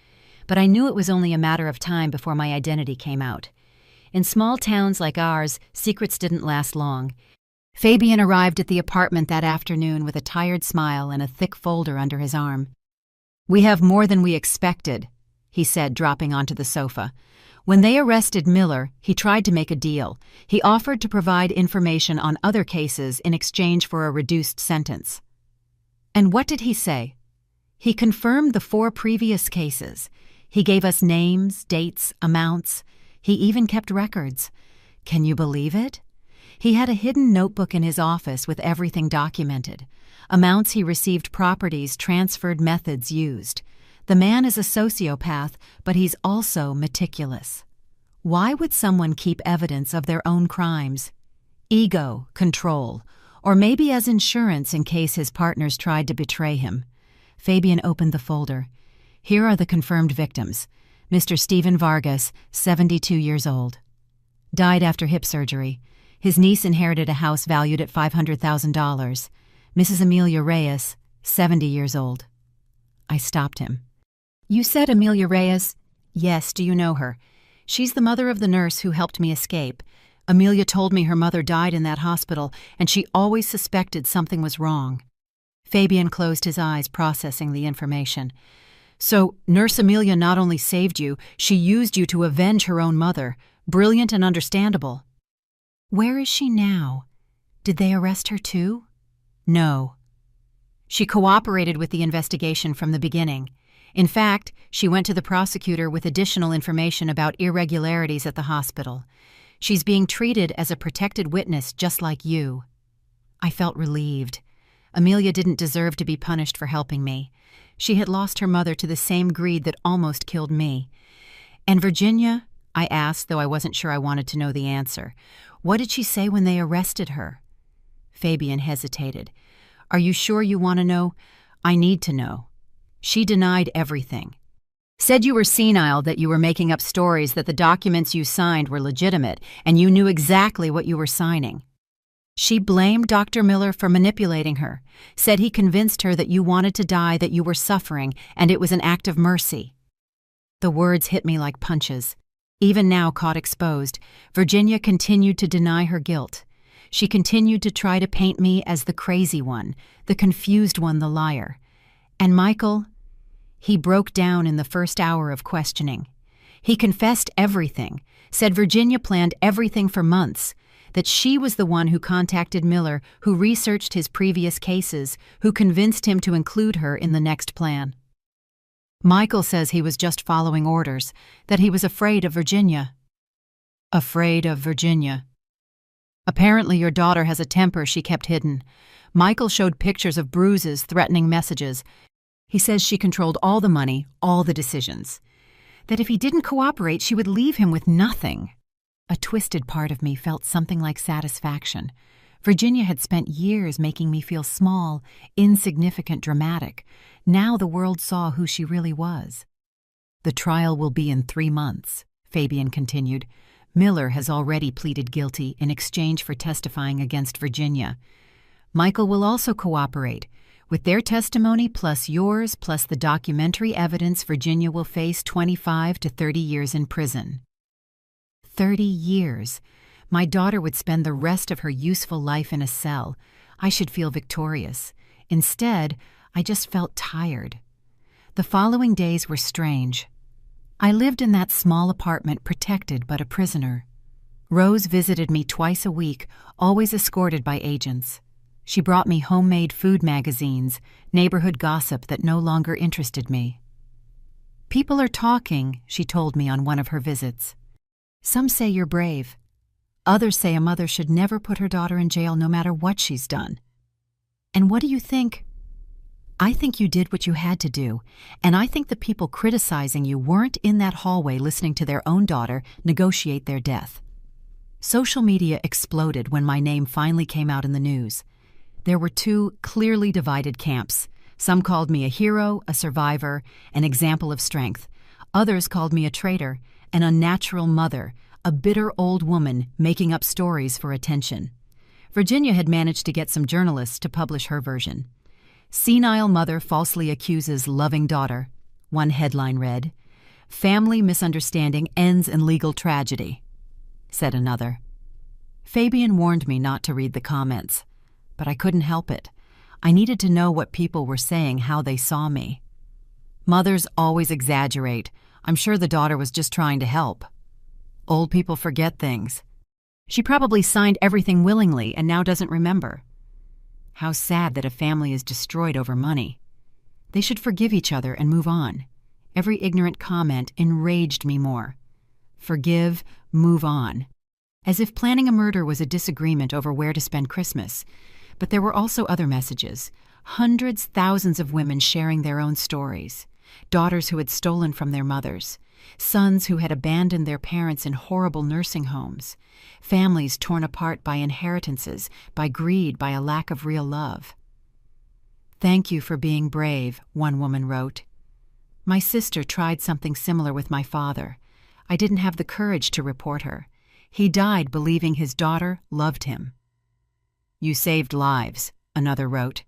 Speaker 1: But I knew it was only a matter of time before my identity came out. In small towns like ours, secrets didn't last long. Fabian arrived at the apartment that afternoon with a tired smile and a thick folder under his arm. "We have more than we expected," he said, dropping onto the sofa. When they arrested Miller, he tried to make a deal. He offered to provide information on other cases in exchange for a reduced sentence. And what did he say? He confirmed the 4 previous cases. He gave us names, dates, amounts. He even kept records. Can you believe it? He had a hidden notebook in his office with everything documented. Amounts he received, properties transferred, methods used. The man is a sociopath, but he's also meticulous. Why would someone keep evidence of their own crimes? Ego, control, or maybe as insurance in case his partners tried to betray him. Fabian opened the folder. Here are the confirmed victims. Mr. Stephen Vargas, 72 years old. Died after hip surgery. His niece inherited a house valued at $500,000. Mrs. Amelia Reyes, 70 years old. I stopped him. You said Amelia Reyes? Yes, do you know her? She's the mother of the nurse who helped me escape. Amelia told me her mother died in that hospital, and she always suspected something was wrong. Fabian closed his eyes, processing the information. So, Nurse Amelia not only saved you, she used you to avenge her own mother. Brilliant and understandable. Where is she now? Did they arrest her too? No. She cooperated with the investigation from the beginning. In fact, she went to the prosecutor with additional information about irregularities at the hospital. She's being treated as a protected witness just like you. I felt relieved. Amelia didn't deserve to be punished for helping me. She had lost her mother to the same greed that almost killed me. And Virginia? I asked, though I wasn't sure I wanted to know the answer. What did she say when they arrested her? Fabian hesitated. Are you sure you want to know? I need to know. She denied everything. Said you were senile, that you were making up stories, that the documents you signed were legitimate, and you knew exactly what you were signing. She blamed Dr. Miller for manipulating her, said he convinced her that you wanted to die, that you were suffering, and it was an act of mercy. The words hit me like punches. Even now caught exposed, Virginia continued to deny her guilt. She continued to try to paint me as the crazy one, the confused one, the liar. And Michael, he broke down in the first hour of questioning. He confessed everything, said Virginia planned everything for months, that she was the one who contacted Miller, who researched his previous cases, who convinced him to include her in the next plan. Michael says he was just following orders, that he was afraid of Virginia. Afraid of Virginia. Apparently your daughter has a temper she kept hidden. Michael showed pictures of bruises, threatening messages. He says she controlled all the money, all the decisions. That if he didn't cooperate, she would leave him with nothing. A twisted part of me felt something like satisfaction. Virginia had spent years making me feel small, insignificant, dramatic. Now the world saw who she really was. The trial will be in 3 months, Fabian continued. Miller has already pleaded guilty in exchange for testifying against Virginia. Michael will also cooperate. With their testimony plus yours plus the documentary evidence, Virginia will face 25 to 30 years in prison. 30 years. My daughter would spend the rest of her useful life in a cell. I should feel victorious. Instead, I just felt tired. The following days were strange. I lived in that small apartment, protected but a prisoner. Rose visited me twice a week, always escorted by agents. She brought me homemade food magazines, neighborhood gossip that no longer interested me. People are talking, she told me on one of her visits. Some say you're brave. Others say a mother should never put her daughter in jail no matter what she's done. And what do you think? I think you did what you had to do, and I think the people criticizing you weren't in that hallway listening to their own daughter negotiate their death. Social media exploded when my name finally came out in the news. There were 2 clearly divided camps. Some called me a hero, a survivor, an example of strength. Others called me a traitor, an unnatural mother, a bitter old woman making up stories for attention. Virginia had managed to get some journalists to publish her version. Senile mother falsely accuses loving daughter. One headline read, "Family misunderstanding ends in legal tragedy," said another. Fabian warned me not to read the comments, but I couldn't help it. I needed to know what people were saying, how they saw me. Mothers always exaggerate. I'm sure the daughter was just trying to help. Old people forget things. She probably signed everything willingly and now doesn't remember. How sad that a family is destroyed over money. They should forgive each other and move on. Every ignorant comment enraged me more. Forgive, move on. As if planning a murder was a disagreement over where to spend Christmas. But there were also other messages. Hundreds, thousands of women sharing their own stories. Daughters who had stolen from their mothers. Sons who had abandoned their parents in horrible nursing homes. Families torn apart by inheritances, by greed, by a lack of real love. "Thank you for being brave," one woman wrote. "My sister tried something similar with my father. I didn't have the courage to report her. He died believing his daughter loved him." "You saved lives," another wrote.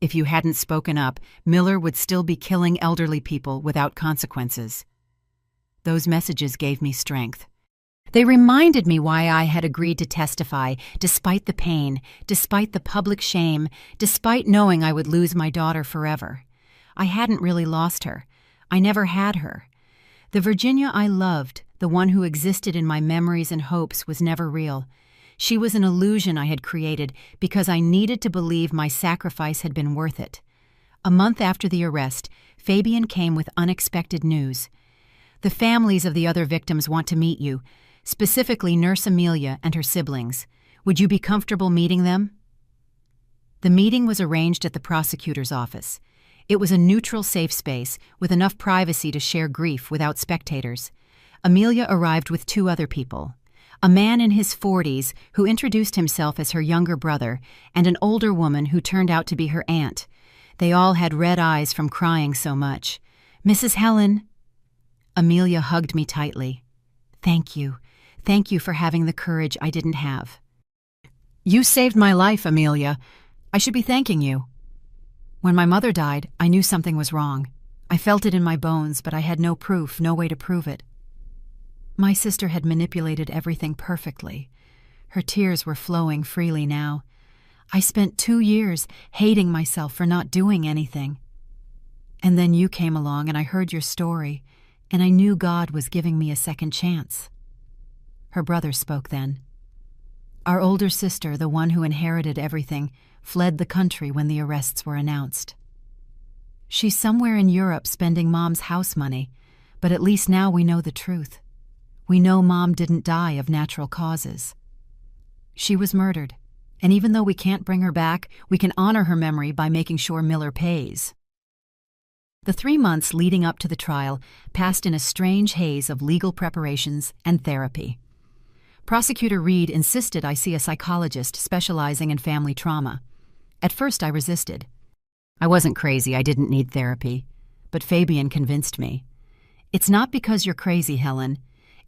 Speaker 1: "If you hadn't spoken up, Miller would still be killing elderly people without consequences." Those messages gave me strength. They reminded me why I had agreed to testify, despite the pain, despite the public shame, despite knowing I would lose my daughter forever. I hadn't really lost her. I never had her. The Virginia I loved, the one who existed in my memories and hopes, was never real. She was an illusion I had created because I needed to believe my sacrifice had been worth it. A month after the arrest, Fabian came with unexpected news. "The families of the other victims want to meet you, specifically Nurse Amelia and her siblings. Would you be comfortable meeting them?" The meeting was arranged at the prosecutor's office. It was a neutral, safe space with enough privacy to share grief without spectators. Amelia arrived with two other people: a man in his 40s who introduced himself as her younger brother, and an older woman who turned out to be her aunt. They all had red eyes from crying so much. "Mrs. Helen." Amelia hugged me tightly. "Thank you. Thank you for having the courage I didn't have." "You saved my life, Amelia. I should be thanking you." "When my mother died, I knew something was wrong. I felt it in my bones, but I had no proof, no way to prove it. My sister had manipulated everything perfectly. Her tears were flowing freely now. I spent 2 years hating myself for not doing anything. And then you came along and I heard your story, and I knew God was giving me a second chance." Her brother spoke then. "Our older sister, the one who inherited everything, fled the country when the arrests were announced. She's somewhere in Europe spending Mom's house money, but at least now we know the truth. We know Mom didn't die of natural causes. She was murdered, and even though we can't bring her back, we can honor her memory by making sure Miller pays." The 3 months leading up to the trial passed in a strange haze of legal preparations and therapy. Prosecutor Reed insisted I see a psychologist specializing in family trauma. At first I resisted. I wasn't crazy, I didn't need therapy. But Fabian convinced me. "It's not because you're crazy, Helen.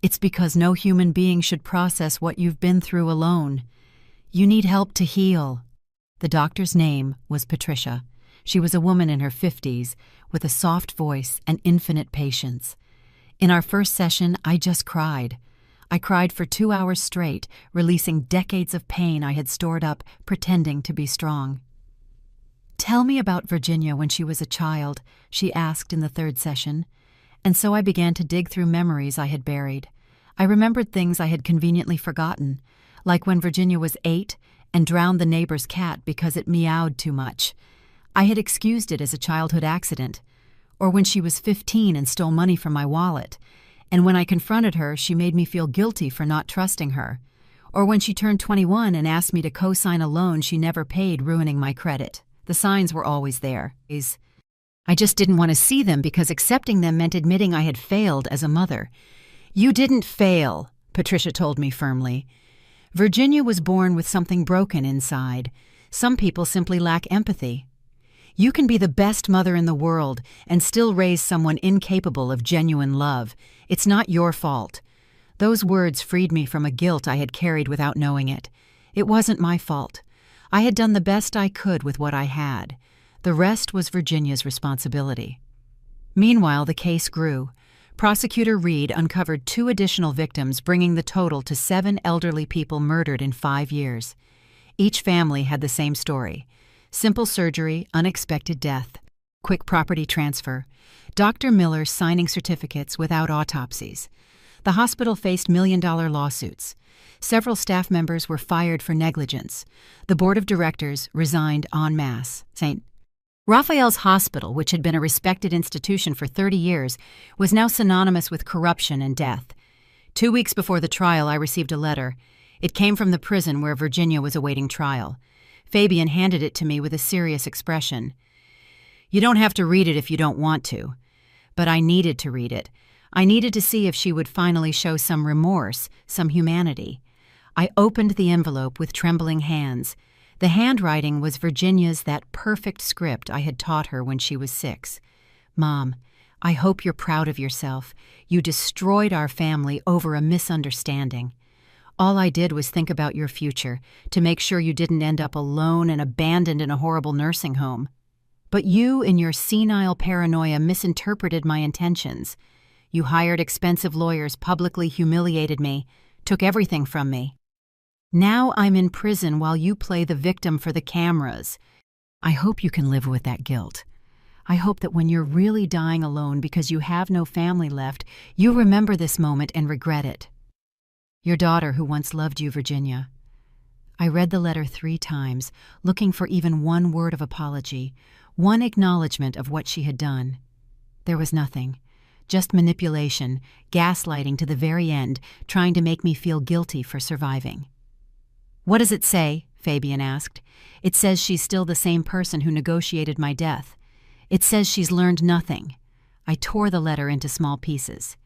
Speaker 1: It's because no human being should process what you've been through alone. You need help to heal." The doctor's name was Patricia. She was a woman in her 50s, with a soft voice and infinite patience. In our first session, I just cried. I cried for 2 hours straight, releasing decades of pain I had stored up, pretending to be strong. "Tell me about Virginia when she was a child," she asked in the 3rd session. And so I began to dig through memories I had buried. I remembered things I had conveniently forgotten, like when Virginia was 8 and drowned the neighbor's cat because it meowed too much. I had excused it as a childhood accident. Or when she was 15 and stole money from my wallet. And when I confronted her, she made me feel guilty for not trusting her. Or when she turned 21 and asked me to co-sign a loan she never paid, ruining my credit. The signs were always there. I just didn't want to see them because accepting them meant admitting I had failed as a mother. "You didn't fail," Patricia told me firmly. "Virginia was born with something broken inside. Some people simply lack empathy. You can be the best mother in the world and still raise someone incapable of genuine love. It's not your fault." Those words freed me from a guilt I had carried without knowing it. It wasn't my fault. I had done the best I could with what I had. The rest was Virginia's responsibility. Meanwhile, the case grew. Prosecutor Reed uncovered 2 additional victims, bringing the total to 7 elderly people murdered in 5 years. Each family had the same story: simple surgery, unexpected death, quick property transfer, Dr. Miller signing certificates without autopsies. The hospital faced million-dollar lawsuits. Several staff members were fired for negligence. The board of directors resigned en masse. St. Raphael's Hospital, which had been a respected institution for 30 years, was now synonymous with corruption and death. 2 weeks before the trial, I received a letter. It came from the prison where Virginia was awaiting trial. Fabian handed it to me with a serious expression. "You don't have to read it if you don't want to." But I needed to read it. I needed to see if she would finally show some remorse, some humanity. I opened the envelope with trembling hands. The handwriting was Virginia's, that perfect script I had taught her when she was 6. "Mom, I hope you're proud of yourself. You destroyed our family over a misunderstanding. All I did was think about your future, to make sure you didn't end up alone and abandoned in a horrible nursing home. But you, in your senile paranoia, misinterpreted my intentions. You hired expensive lawyers, publicly humiliated me, took everything from me. Now I'm in prison while you play the victim for the cameras. I hope you can live with that guilt. I hope that when you're really dying alone because you have no family left, you remember this moment and regret it. Your daughter who once loved you, Virginia." I read the letter 3 times, looking for even one word of apology, one acknowledgement of what she had done. There was nothing. Just manipulation, gaslighting to the very end, trying to make me feel guilty for surviving. "What does it say?" Fabian asked. "It says she's still the same person who negotiated my death. It says she's learned nothing." I tore the letter into small pieces.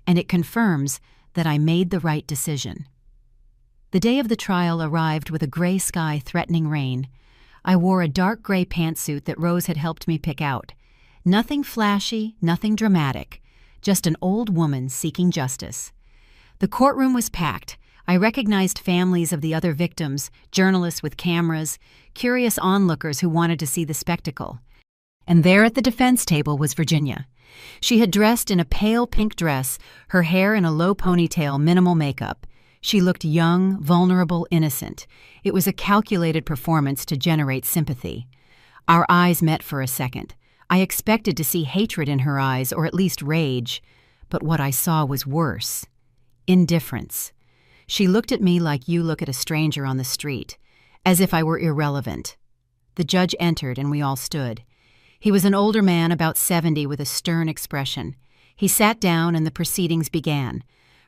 Speaker 1: "And it confirms that I made the right decision." The day of the trial arrived with a gray sky threatening rain. I wore a dark gray pantsuit that Rose had helped me pick out. Nothing flashy, nothing dramatic, just an old woman seeking justice. The courtroom was packed. I recognized families of the other victims, journalists with cameras, curious onlookers who wanted to see the spectacle. And there at the defense table was Virginia. She had dressed in a pale pink dress, her hair in a low ponytail, minimal makeup. She looked young, vulnerable, innocent. It was a calculated performance to generate sympathy. Our eyes met for a second. I expected to see hatred in her eyes, or at least rage. But what I saw was worse. Indifference. She looked at me like you look at a stranger on the street, as if I were irrelevant. The judge entered and we all stood. He was an older man, about 70, with a stern expression. He sat down and the proceedings began.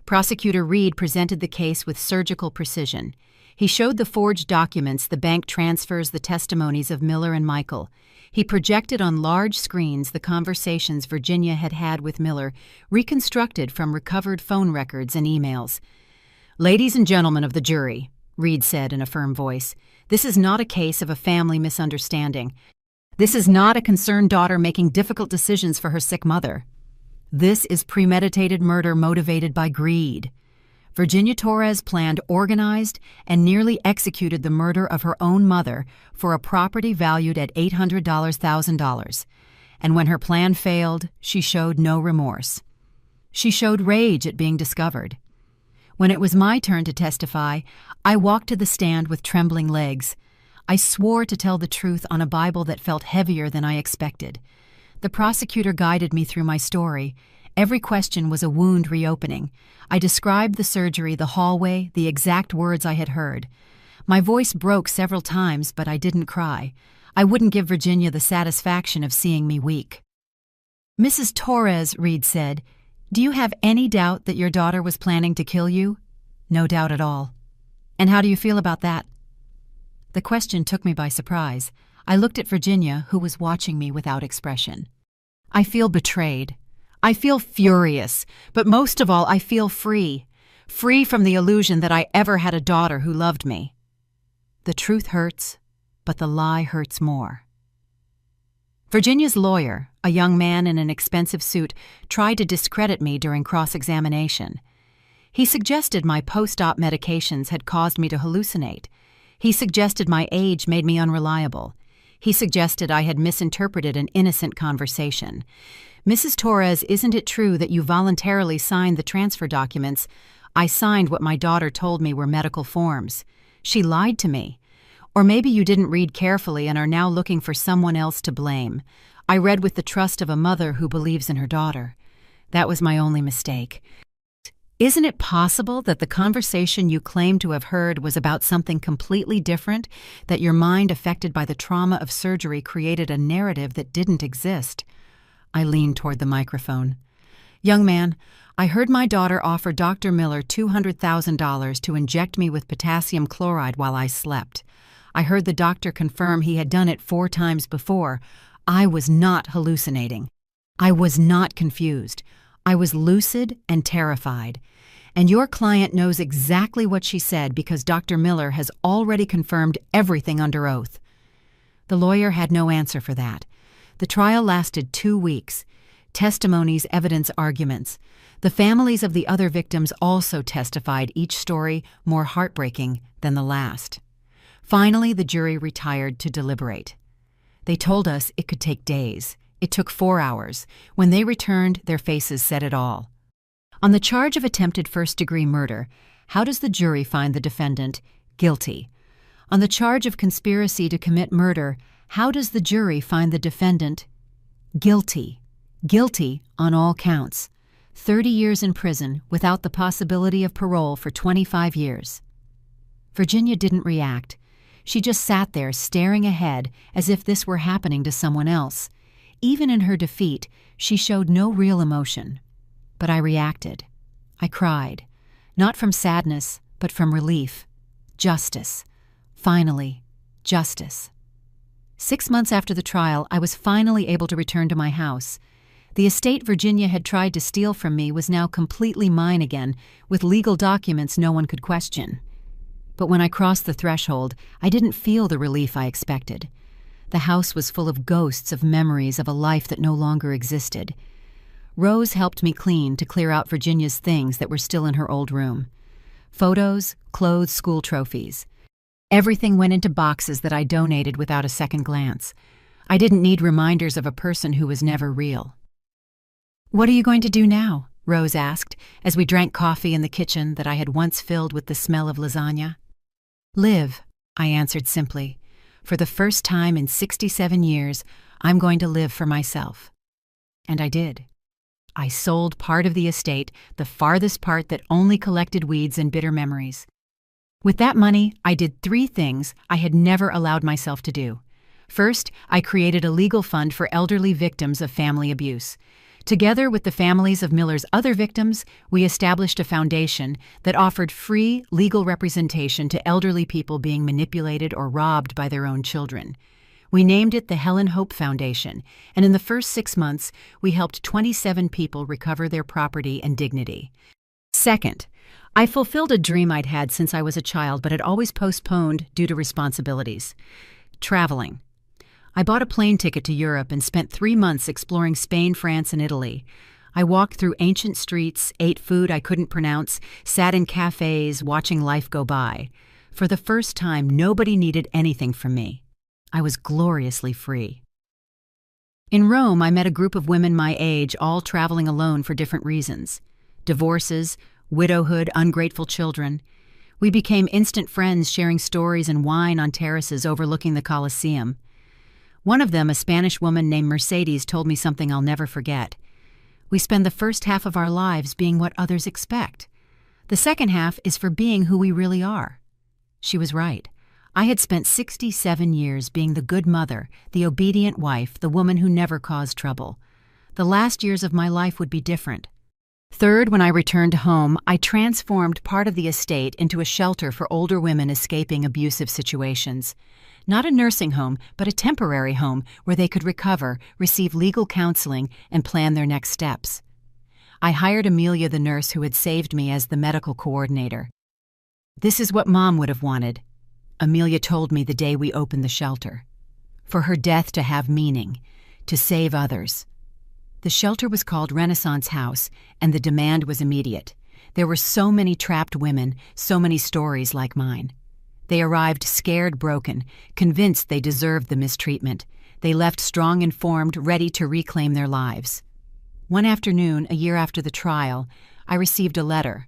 Speaker 1: Prosecutor Reed presented the case with surgical precision. He showed the forged documents, the bank transfers, the testimonies of Miller and Michael. He projected on large screens the conversations Virginia had had with Miller, reconstructed from recovered phone records and emails. "Ladies and gentlemen of the jury," Reed said in a firm voice, "this is not a case of a family misunderstanding. This is not a concerned daughter making difficult decisions for her sick mother. This is premeditated murder motivated by greed. Virginia Torres planned, organized, and nearly executed the murder of her own mother for a property valued at $800,000. And when her plan failed, she showed no remorse. She showed rage at being discovered. When it was my turn to testify, I walked to the stand with trembling legs. I swore to tell the truth on a Bible that felt heavier than I expected. The prosecutor guided me through my story. Every question was a wound reopening. I described the surgery, the hallway, the exact words I had heard. My voice broke several times, but I didn't cry. I wouldn't give Virginia the satisfaction of seeing me weak. "Mrs. Torres," Reed said, "do you have any doubt that your daughter was planning to kill you?" "No doubt at all." "And how do you feel about that?" The question took me by surprise. I looked at Virginia, who was watching me without expression. "I feel betrayed. I feel furious, but most of all, I feel free. Free from the illusion that I ever had a daughter who loved me. The truth hurts, but the lie hurts more." Virginia's lawyer, a young man in an expensive suit, tried to discredit me during cross-examination. He suggested my post-op medications had caused me to hallucinate. He suggested my age made me unreliable. He suggested I had misinterpreted an innocent conversation. "Mrs. Torres, isn't it true that you voluntarily signed the transfer documents?" "I signed what my daughter told me were medical forms." "She lied to me." "Or maybe you didn't read carefully and are now looking for someone else to blame." "I read with the trust of a mother who believes in her daughter." "That was my only mistake." "Isn't it possible that the conversation you claim to have heard was about something completely different, that your mind, affected by the trauma of surgery, created a narrative that didn't exist?" I leaned toward the microphone. "Young man, I heard my daughter offer Dr. Miller $200,000 to inject me with potassium chloride while I slept. I heard the doctor confirm he had done it 4 times before. I was not hallucinating. I was not confused. I was lucid and terrified. And your client knows exactly what she said because Dr. Miller has already confirmed everything under oath." The lawyer had no answer for that. The trial lasted 2 weeks. Testimonies, evidence, arguments. The families of the other victims also testified, each story more heartbreaking than the last. Finally, the jury retired to deliberate. They told us it could take days. It took 4 hours. When they returned, their faces said it all. On the charge of attempted first-degree murder, how does the jury find the defendant guilty? On the charge of conspiracy to commit murder, how does the jury find the defendant guilty? Guilty on all counts. 30 years in prison without the possibility of parole for 25 years. Virginia didn't react. She just sat there staring ahead as if this were happening to someone else. Even in her defeat, she showed no real emotion. But I reacted. I cried. Not from sadness, but from relief. Justice. Finally, justice. 6 months after the trial, I was finally able to return to my house. The estate Virginia had tried to steal from me was now completely mine again, with legal documents no one could question. But when I crossed the threshold, I didn't feel the relief I expected. The house was full of ghosts of memories of a life that no longer existed. Rose helped me clean to clear out Virginia's things that were still in her old room. Photos, clothes, school trophies. Everything went into boxes that I donated without a second glance. I didn't need reminders of a person who was never real. "What are you going to do now?" Rose asked, as we drank coffee in the kitchen that I had once filled with the smell of lasagna. "Live," I answered simply. "For the first time in 67 years, I'm going to live for myself." And I did. I sold part of the estate, the farthest part that only collected weeds and bitter memories. With that money, I did 3 things I had never allowed myself to do. First, I created a legal fund for elderly victims of family abuse. Together with the families of Miller's other victims, we established a foundation that offered free legal representation to elderly people being manipulated or robbed by their own children. We named it the Helen Hope Foundation, and in the first 6 months, we helped 27 people recover their property and dignity. Second, I fulfilled a dream I'd had since I was a child but had always postponed due to responsibilities: traveling. I bought a plane ticket to Europe and spent 3 months exploring Spain, France, and Italy. I walked through ancient streets, ate food I couldn't pronounce, sat in cafes, watching life go by. For the first time, nobody needed anything from me. I was gloriously free. In Rome, I met a group of women my age, all traveling alone for different reasons: divorces, widowhood, ungrateful children. We became instant friends, sharing stories and wine on terraces overlooking the Colosseum. One of them, a Spanish woman named Mercedes, told me something I'll never forget. "We spend the first half of our lives being what others expect. The second half is for being who we really are." She was right. I had spent 67 years being the good mother, the obedient wife, the woman who never caused trouble. The last years of my life would be different. Third, when I returned home, I transformed part of the estate into a shelter for older women escaping abusive situations. Not a nursing home, but a temporary home where they could recover, receive legal counseling, and plan their next steps. I hired Amelia, the nurse who had saved me, as the medical coordinator. "This is what Mom would have wanted," Amelia told me the day we opened the shelter. "For her death to have meaning, to save others." The shelter was called Renaissance House, and the demand was immediate. There were so many trapped women, so many stories like mine. They arrived scared, broken, convinced they deserved the mistreatment. They left strong, informed, ready to reclaim their lives. One afternoon, a year after the trial, I received a letter.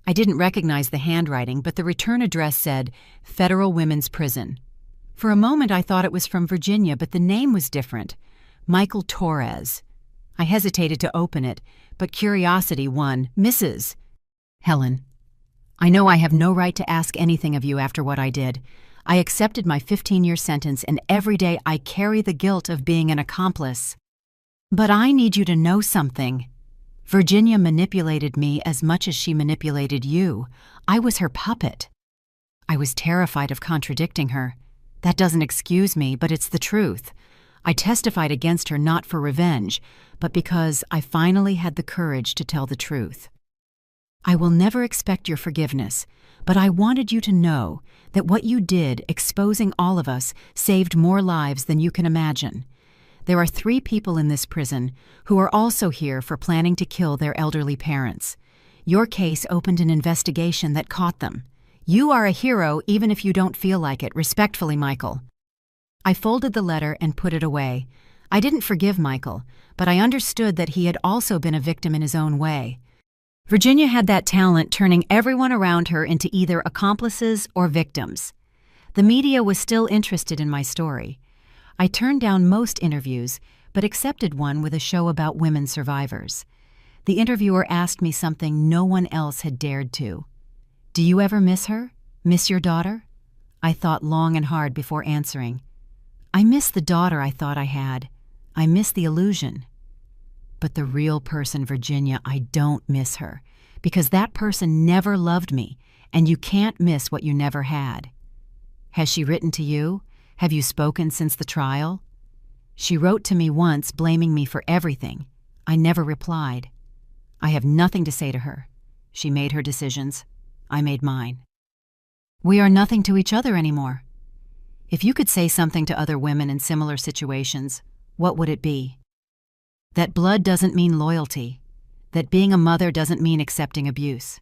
Speaker 1: I didn't recognize the handwriting, but the return address said, Federal Women's Prison. For a moment I thought it was from Virginia, but the name was different. Michael Torres. I hesitated to open it, but curiosity won. Mrs. Helen, I know I have no right to ask anything of you after what I did. I accepted my 15-year sentence, and every day I carry the guilt of being an accomplice. But I need you to know something. Virginia manipulated me as much as she manipulated you. I was her puppet. I was terrified of contradicting her. That doesn't excuse me, but it's the truth. I testified against her not for revenge, but because I finally had the courage to tell the truth. I will never expect your forgiveness, but I wanted you to know that what you did, exposing all of us, saved more lives than you can imagine. There are 3 people in this prison who are also here for planning to kill their elderly parents. Your case opened an investigation that caught them. You are a hero even if you don't feel like it. Respectfully, Michael. I folded the letter and put it away. I didn't forgive Michael, but I understood that he had also been a victim in his own way. Virginia had that talent, turning everyone around her into either accomplices or victims. The media was still interested in my story. I turned down most interviews, but accepted one with a show about women survivors. The interviewer asked me something no one else had dared to. Do you ever miss her? Miss your daughter? I thought long and hard before answering. I miss the daughter I thought I had. I miss the illusion. But the real person, Virginia, I don't miss her, because that person never loved me, and you can't miss what you never had. Has she written to you? Have you spoken since the trial? She wrote to me once, blaming me for everything. I never replied. I have nothing to say to her. She made her decisions. I made mine. We are nothing to each other anymore. If you could say something to other women in similar situations, what would it be? That blood doesn't mean loyalty. That being a mother doesn't mean accepting abuse.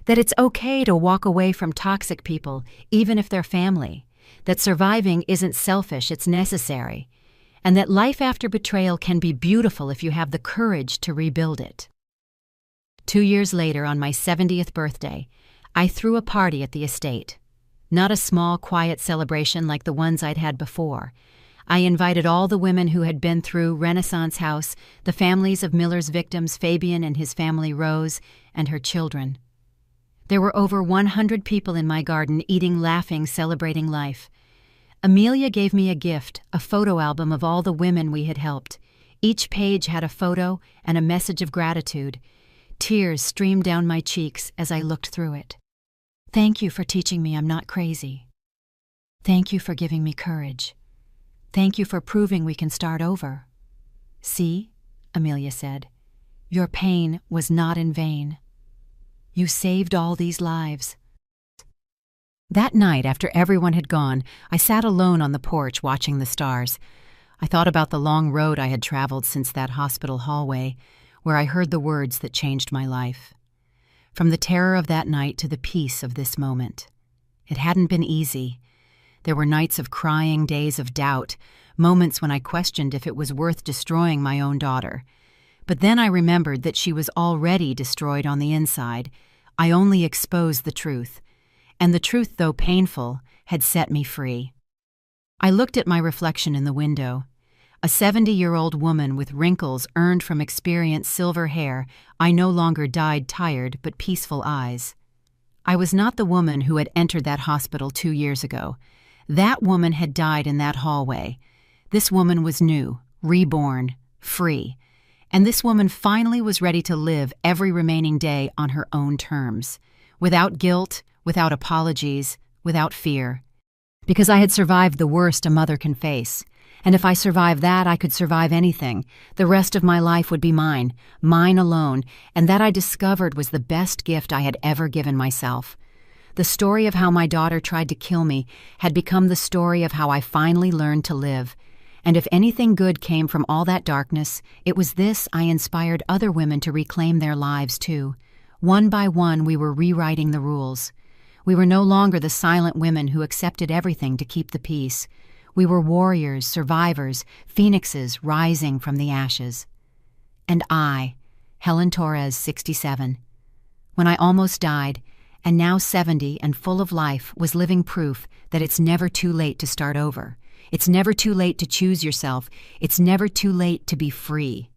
Speaker 1: That it's okay to walk away from toxic people, even if they're family. That surviving isn't selfish, it's necessary. And that life after betrayal can be beautiful if you have the courage to rebuild it. 2 years later, on my 70th birthday, I threw a party at the estate. Not a small, quiet celebration like the ones I'd had before. I invited all the women who had been through Renaissance House, the families of Miller's victims, Fabian and his family Rose, and her children. There were over 100 people in my garden, eating, laughing, celebrating life. Amelia gave me a gift, a photo album of all the women we had helped. Each page had a photo and a message of gratitude. Tears streamed down my cheeks as I looked through it. Thank you for teaching me I'm not crazy. Thank you for giving me courage. Thank you for proving we can start over. See, Amelia said, your pain was not in vain. You saved all these lives. That night, after everyone had gone, I sat alone on the porch watching the stars. I thought about the long road I had traveled since that hospital hallway, where I heard the words that changed my life. From the terror of that night to the peace of this moment. It hadn't been easy. There were nights of crying, days of doubt, moments when I questioned if it was worth destroying my own daughter. But then I remembered that she was already destroyed on the inside. I only exposed the truth. And the truth, though painful, had set me free. I looked at my reflection in the window. A 70-year-old woman with wrinkles earned from experience, silver hair, I no longer dyed tired but peaceful eyes. I was not the woman who had entered that hospital 2 years ago. That woman had died in that hallway. This woman was new, reborn, free. And this woman finally was ready to live every remaining day on her own terms, without guilt, without apologies, without fear. Because I had survived the worst a mother can face. And if I survived that, I could survive anything. The rest of my life would be mine alone, and that I discovered was the best gift I had ever given myself. The story of how my daughter tried to kill me had become the story of how I finally learned to live. And if anything good came from all that darkness, it was this: I inspired other women to reclaim their lives too. One by one, we were rewriting the rules. We were no longer the silent women who accepted everything to keep the peace. We were warriors, survivors, phoenixes rising from the ashes. And I, Helen Torres, 67, when I almost died, and now 70 and full of life, was living proof that it's never too late to start over. It's never too late to choose yourself. It's never too late to be free.